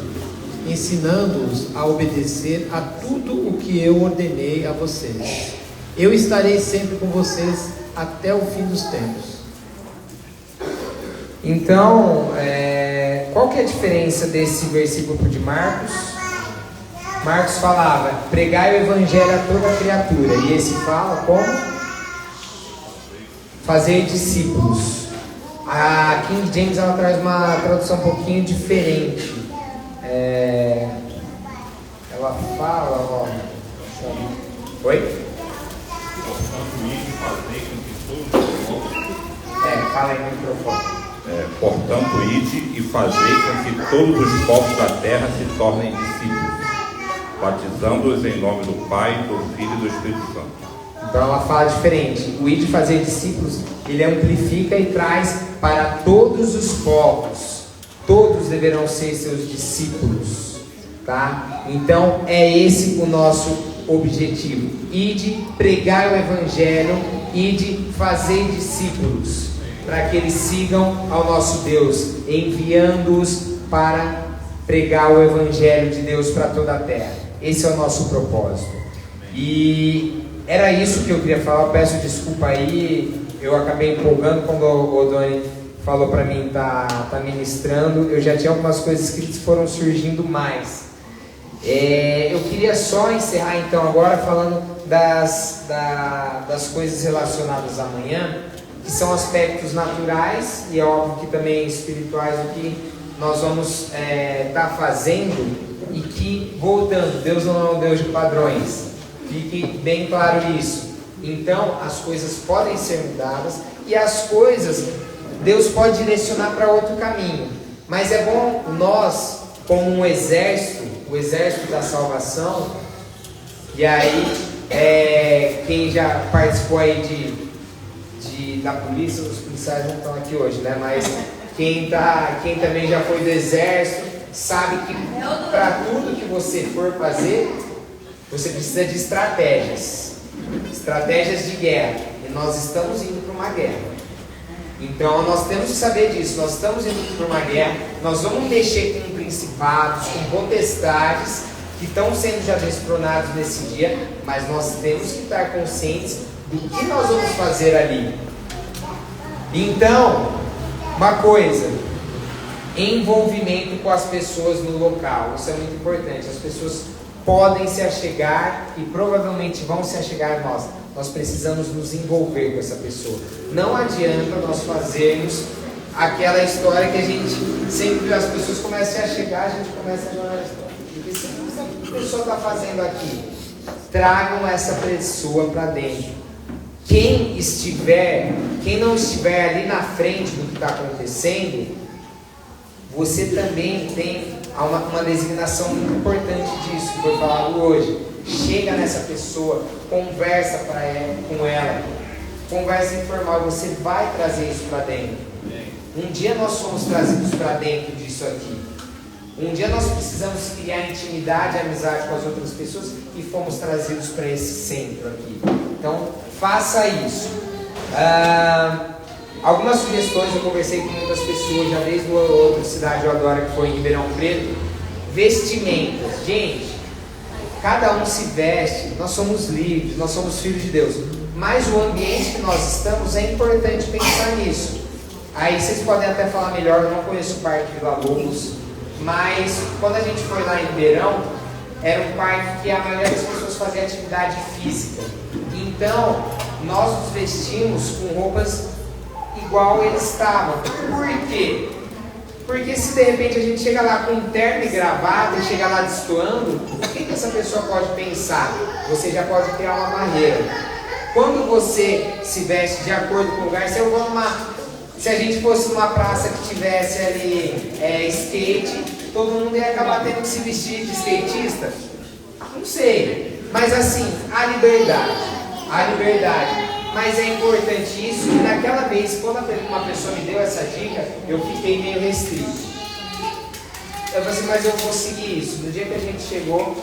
ensinando-os a obedecer a tudo o que eu ordenei a vocês. Eu estarei sempre com vocês até o fim dos tempos. Então, qual que é a diferença desse versículo de Marcos? Marcos falava, pregai o evangelho a toda criatura, e esse fala como? Fazer discípulos. A King James ela traz uma tradução um pouquinho diferente. Ela fala, oi? Fala aí no microfone. Portanto, ide e fazei com que todos os povos da terra se tornem discípulos, batizando-os em nome do Pai, do Filho e do Espírito Santo. Então ela fala diferente. O ide fazer discípulos, ele amplifica e traz para todos os povos. Todos deverão ser seus discípulos, tá? Então é esse o nosso objetivo. Ide pregar o evangelho, ide fazer discípulos, para que eles sigam ao nosso Deus, enviando-os para pregar o evangelho de Deus para toda a terra. Esse é o nosso propósito. E era isso que eu queria falar. Eu peço desculpa aí, eu acabei empolgando quando o Odoni falou para mim tá ministrando. Eu já tinha algumas coisas que foram surgindo mais. Eu queria só encerrar então agora falando das coisas relacionadas amanhã, que são aspectos naturais e é óbvio que também espirituais, o que nós vamos estar fazendo, e que, voltando, Deus não é um Deus de padrões, fique bem claro isso. Então as coisas podem ser mudadas e as coisas Deus pode direcionar para outro caminho, mas é bom nós, como um exército, o exército da salvação, e aí quem já participou aí da polícia, os policiais não estão aqui hoje, né? Mas quem também já foi do exército sabe que para tudo que você for fazer, você precisa de estratégias de guerra, e nós estamos indo para uma guerra. Então nós temos que saber disso. Nós estamos indo para uma guerra, nós vamos mexer com principados, com potestades que estão sendo já destronados nesse dia, mas nós temos que estar conscientes do que nós vamos fazer ali. Então, uma coisa, envolvimento com as pessoas no local, isso é muito importante. As pessoas podem se achegar e provavelmente vão se achegar a nós. Nós precisamos nos envolver com essa pessoa. Não adianta nós fazermos aquela história que a gente sempre, as pessoas começam a chegar, a gente começa a jogar a história. Porque se não sabe o que a pessoa está fazendo aqui, tragam essa pessoa para dentro. Quem não estiver ali na frente do que está acontecendo, você também tem uma designação muito importante disso, que foi falado hoje. Chega nessa pessoa, conversa com ela, conversa informal, você vai trazer isso para dentro. Um dia nós fomos trazidos para dentro disso aqui. Um dia nós precisamos criar intimidade e amizade com as outras pessoas e fomos trazidos para esse centro aqui. Então, faça isso. Algumas sugestões, eu conversei com muitas pessoas, já desde outra cidade eu adoro, que foi em Ribeirão Preto. Vestimentas. Gente, cada um se veste, nós somos livres, nós somos filhos de Deus. Mas o ambiente que nós estamos, é importante pensar nisso. Aí vocês podem até falar melhor, eu não conheço o Parque Vila Lobos, mas quando a gente foi lá em Ribeirão, era um parque que a maioria das pessoas fazia atividade física. Então, nós nos vestimos com roupas igual eles estavam. Por quê? Porque se de repente a gente chega lá com um terno e gravata e chega lá destoando, o que essa pessoa pode pensar? Você já pode criar uma barreira. Quando você se veste de acordo com o lugar, se a gente fosse numa praça que tivesse ali skate, todo mundo ia acabar tendo que se vestir de skatista? Não sei. Mas assim, a liberdade. Mas é importante isso, e naquela vez, quando uma pessoa me deu essa dica, eu fiquei meio restrito. Eu falei assim, mas eu vou seguir isso. No dia que a gente chegou,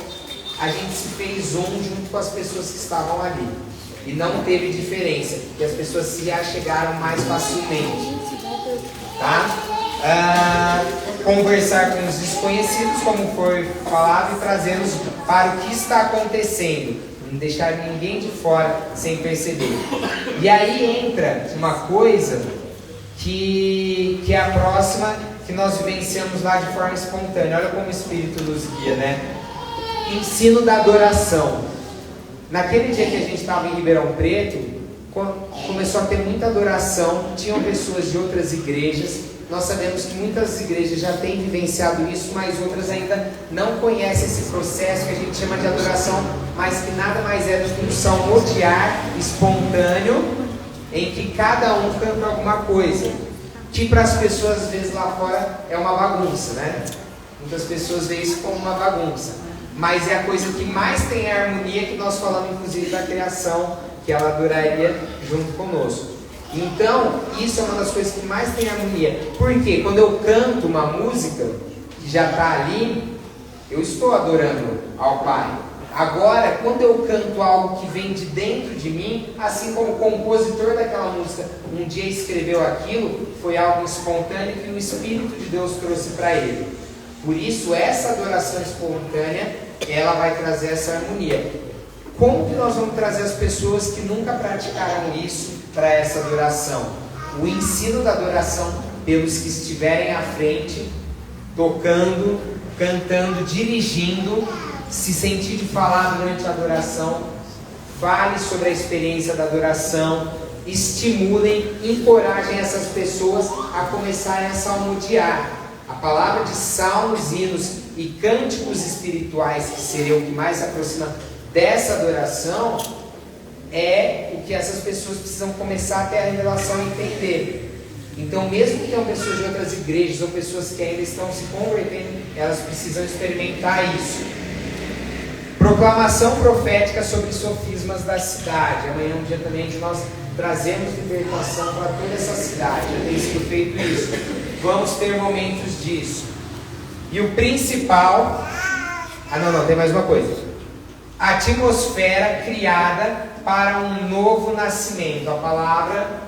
a gente se fez junto com as pessoas que estavam ali. E não teve diferença, porque as pessoas se achegaram mais facilmente. Tá? Conversar com os desconhecidos, como foi falado, e trazê-los para o que está acontecendo. Não deixar ninguém de fora sem perceber. E aí entra uma coisa que é a próxima, que nós vivenciamos lá de forma espontânea. Olha como o Espírito nos guia, né? Ensino da adoração. Naquele dia que a gente estava em Ribeirão Preto, começou a ter muita adoração, tinham pessoas de outras igrejas. Nós sabemos que muitas igrejas já têm vivenciado isso, mas outras ainda não conhecem esse processo que a gente chama de adoração, mas que nada mais é do que um salmo de ar espontâneo, em que cada um canta alguma coisa, que para as pessoas às vezes lá fora é uma bagunça, né? Muitas pessoas veem isso como uma bagunça, mas é a coisa que mais tem a harmonia, que nós falamos inclusive da criação, que ela adoraria junto conosco. Então, isso é uma das coisas que mais tem harmonia. Porque quando eu canto uma música que já está ali, eu estou adorando ao Pai. Agora, quando eu canto algo que vem de dentro de mim, assim como o compositor daquela música um dia escreveu aquilo, foi algo espontâneo que o Espírito de Deus trouxe para ele. Por isso, essa adoração espontânea, ela vai trazer essa harmonia. Como que nós vamos trazer as pessoas que nunca praticaram isso para essa adoração? O ensino da adoração pelos que estiverem à frente, tocando, cantando, dirigindo. Se sentir de falar durante a adoração, fale sobre a experiência da adoração, estimulem, encorajem essas pessoas a começarem a salmodiar. A palavra de salmos, hinos e cânticos espirituais, que seria o que mais se aproxima dessa adoração, é o que essas pessoas precisam começar a ter a revelação e entender. Então, mesmo que tenham pessoas de outras igrejas ou pessoas que ainda estão se convertendo, elas precisam experimentar isso. Proclamação profética sobre sofismas da cidade. Amanhã é um dia também de nós trazemos libertação para toda essa cidade. Já tem sido feito isso. Vamos ter momentos disso. E o principal... tem mais uma coisa. A atmosfera criada para um novo nascimento. A palavra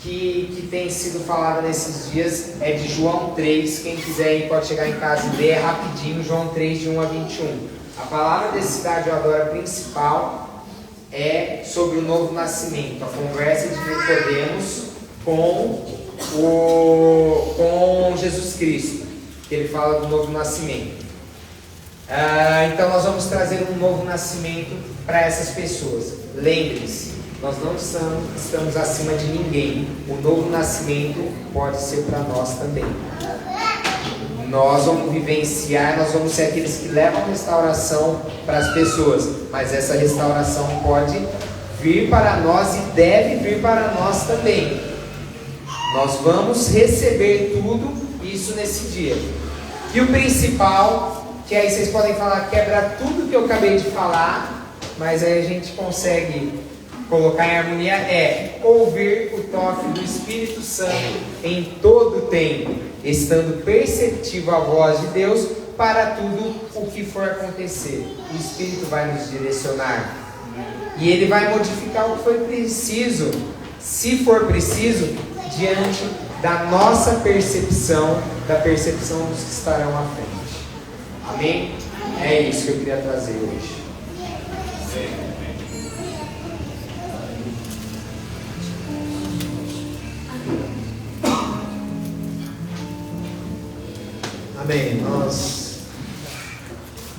que tem sido falada nesses dias é de João 3. Quem quiser ir pode chegar em casa e ler rapidinho. João 3, de 1 a 21. A palavra desse Cidade Eu Adoro principal é sobre o novo nascimento. A conversa de Nicodemos com Jesus Cristo, que ele fala do novo nascimento. Então nós vamos trazer um novo nascimento para essas pessoas. Lembre-se, nós não estamos acima de ninguém. O novo nascimento pode ser para nós também. Nós vamos vivenciar, nós vamos ser aqueles que levam restauração para as pessoas, mas essa restauração pode vir para nós e deve vir para nós também. Nós vamos receber tudo isso nesse dia. E o principal, que aí vocês podem falar, quebra tudo que eu acabei de falar, mas aí a gente consegue colocar em harmonia, é ouvir o toque do Espírito Santo em todo o tempo, estando perceptível a voz de Deus para tudo o que for acontecer. O Espírito vai nos direcionar e Ele vai modificar o que foi preciso, se for preciso, diante da nossa percepção, da percepção dos que estarão à frente. Amém? É isso que eu queria trazer hoje. Amém. Nós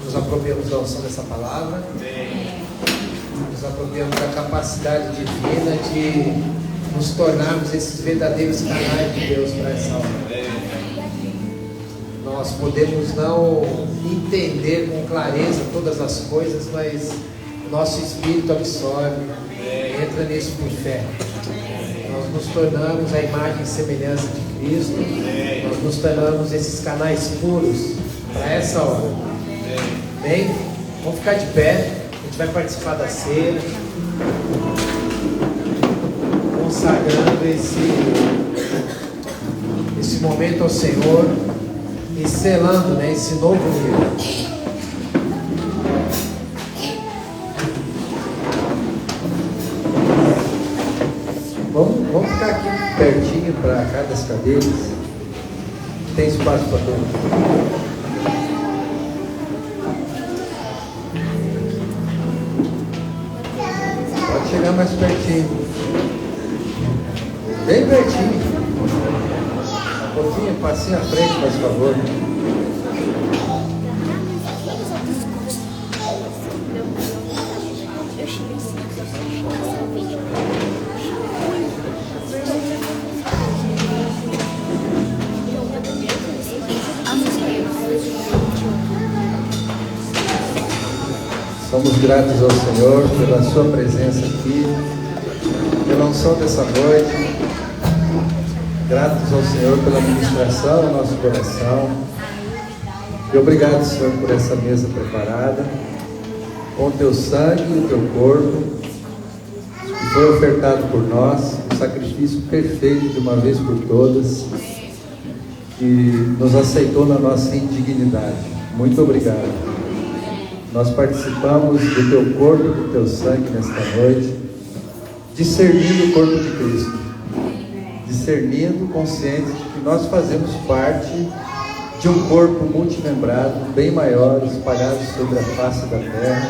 nos apropriamos da unção dessa palavra. Amém. Nos apropriamos da capacidade divina de nos tornarmos esses verdadeiros canais de Deus para essa hora. Nós podemos não entender com clareza todas as coisas, mas o nosso espírito absorve, entra nisso por fé. Nós nos tornamos a imagem e semelhança de Cristo. Nós nos tornamos esses canais puros para essa hora. Bem, vamos ficar de pé. A gente vai participar da ceia, consagrando esse momento ao Senhor e selando, esse novo nível. Vamos ficar aqui pertinho para cá das cadeiras. Tem espaço para todo mundo. Pode chegar mais pertinho. Bem pertinho. Um pouquinho, passinho à frente, por favor. Somos gratos ao Senhor pela sua presença aqui, pela unção dessa noite. Gratos ao Senhor pela ministração ao nosso coração. E obrigado, Senhor, por essa mesa preparada, com o teu sangue e o teu corpo, que foi ofertado por nós, um sacrifício perfeito de uma vez por todas, que nos aceitou na nossa indignidade. Muito obrigado. Nós participamos do teu corpo e do teu sangue nesta noite, discernindo o corpo de Cristo, discernindo, conscientes de que nós fazemos parte de um corpo multimembrado, bem maior, espalhado sobre a face da terra.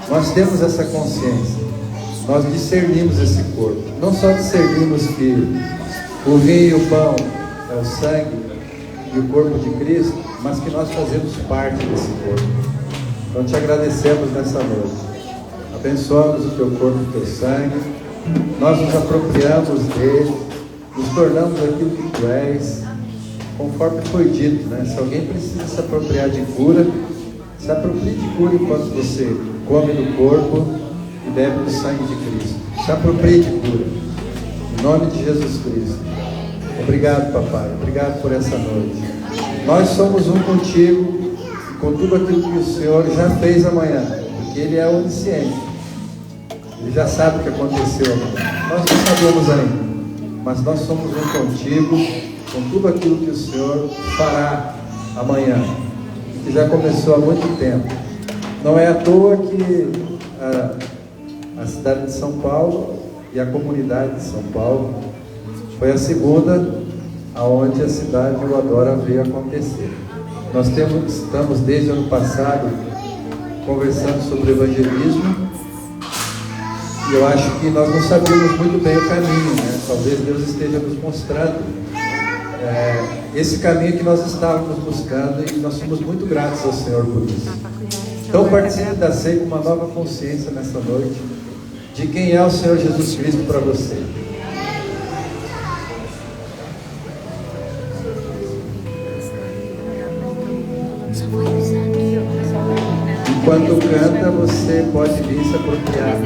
Nós temos essa consciência, nós discernimos esse corpo, não só discernimos que o vinho e o pão é o sangue e o corpo de Cristo, mas que nós fazemos parte desse corpo. Então te agradecemos nessa noite. Abençoamos o teu corpo e o teu sangue. Nós nos apropriamos dele, nos tornamos aquilo que tu és, conforme foi dito, né? Se alguém precisa se apropriar de cura, se aproprie de cura enquanto você come do corpo e bebe do sangue de Cristo. Se aproprie de cura. Em nome de Jesus Cristo. Obrigado, papai. Obrigado por essa noite. Nós somos um contigo e com tudo aquilo que o Senhor já fez amanhã, porque Ele é onisciente. Ele já sabe o que aconteceu amanhã. Nós não sabemos ainda, mas nós somos um contigo, com tudo aquilo que o Senhor fará amanhã, que já começou há muito tempo. Não é à toa que a cidade de São Paulo e a comunidade de São Paulo foi a segunda aonde a cidade do Adora veio acontecer. Nós estamos desde o ano passado conversando sobre evangelismo. E eu acho que nós não sabíamos muito bem o caminho, né? Talvez Deus esteja nos mostrando esse caminho que nós estávamos buscando, e nós somos muito gratos ao Senhor por isso. Então participe da ceia com uma nova consciência nessa noite de quem é o Senhor Jesus Cristo para você. Enquanto canta, você pode vir se apropriar.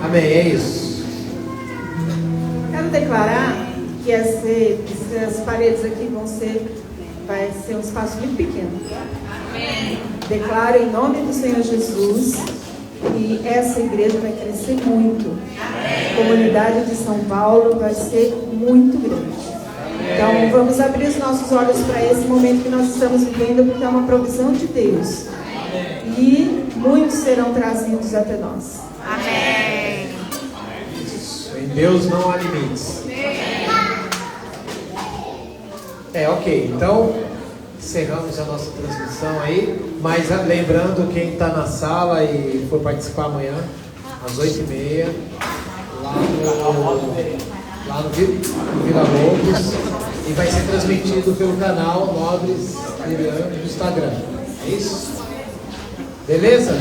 Amém, é isso. Quero declarar que essas paredes aqui vai ser um espaço muito pequeno. Amém. Declaro em nome do Senhor Jesus que essa igreja vai crescer muito. Amém. A comunidade de São Paulo vai ser muito grande. Amém. Então vamos abrir os nossos olhos para esse momento que nós estamos vivendo, porque é uma provisão de Deus. Amém. E muitos serão trazidos até nós. Amém. Em Deus não há limites. Ok, então encerramos a nossa transmissão aí, mas lembrando quem está na sala e for participar amanhã, às 8h30, lá no Vila Lobos, e vai ser transmitido pelo canal Nobres Lilian no Instagram. É isso? Beleza?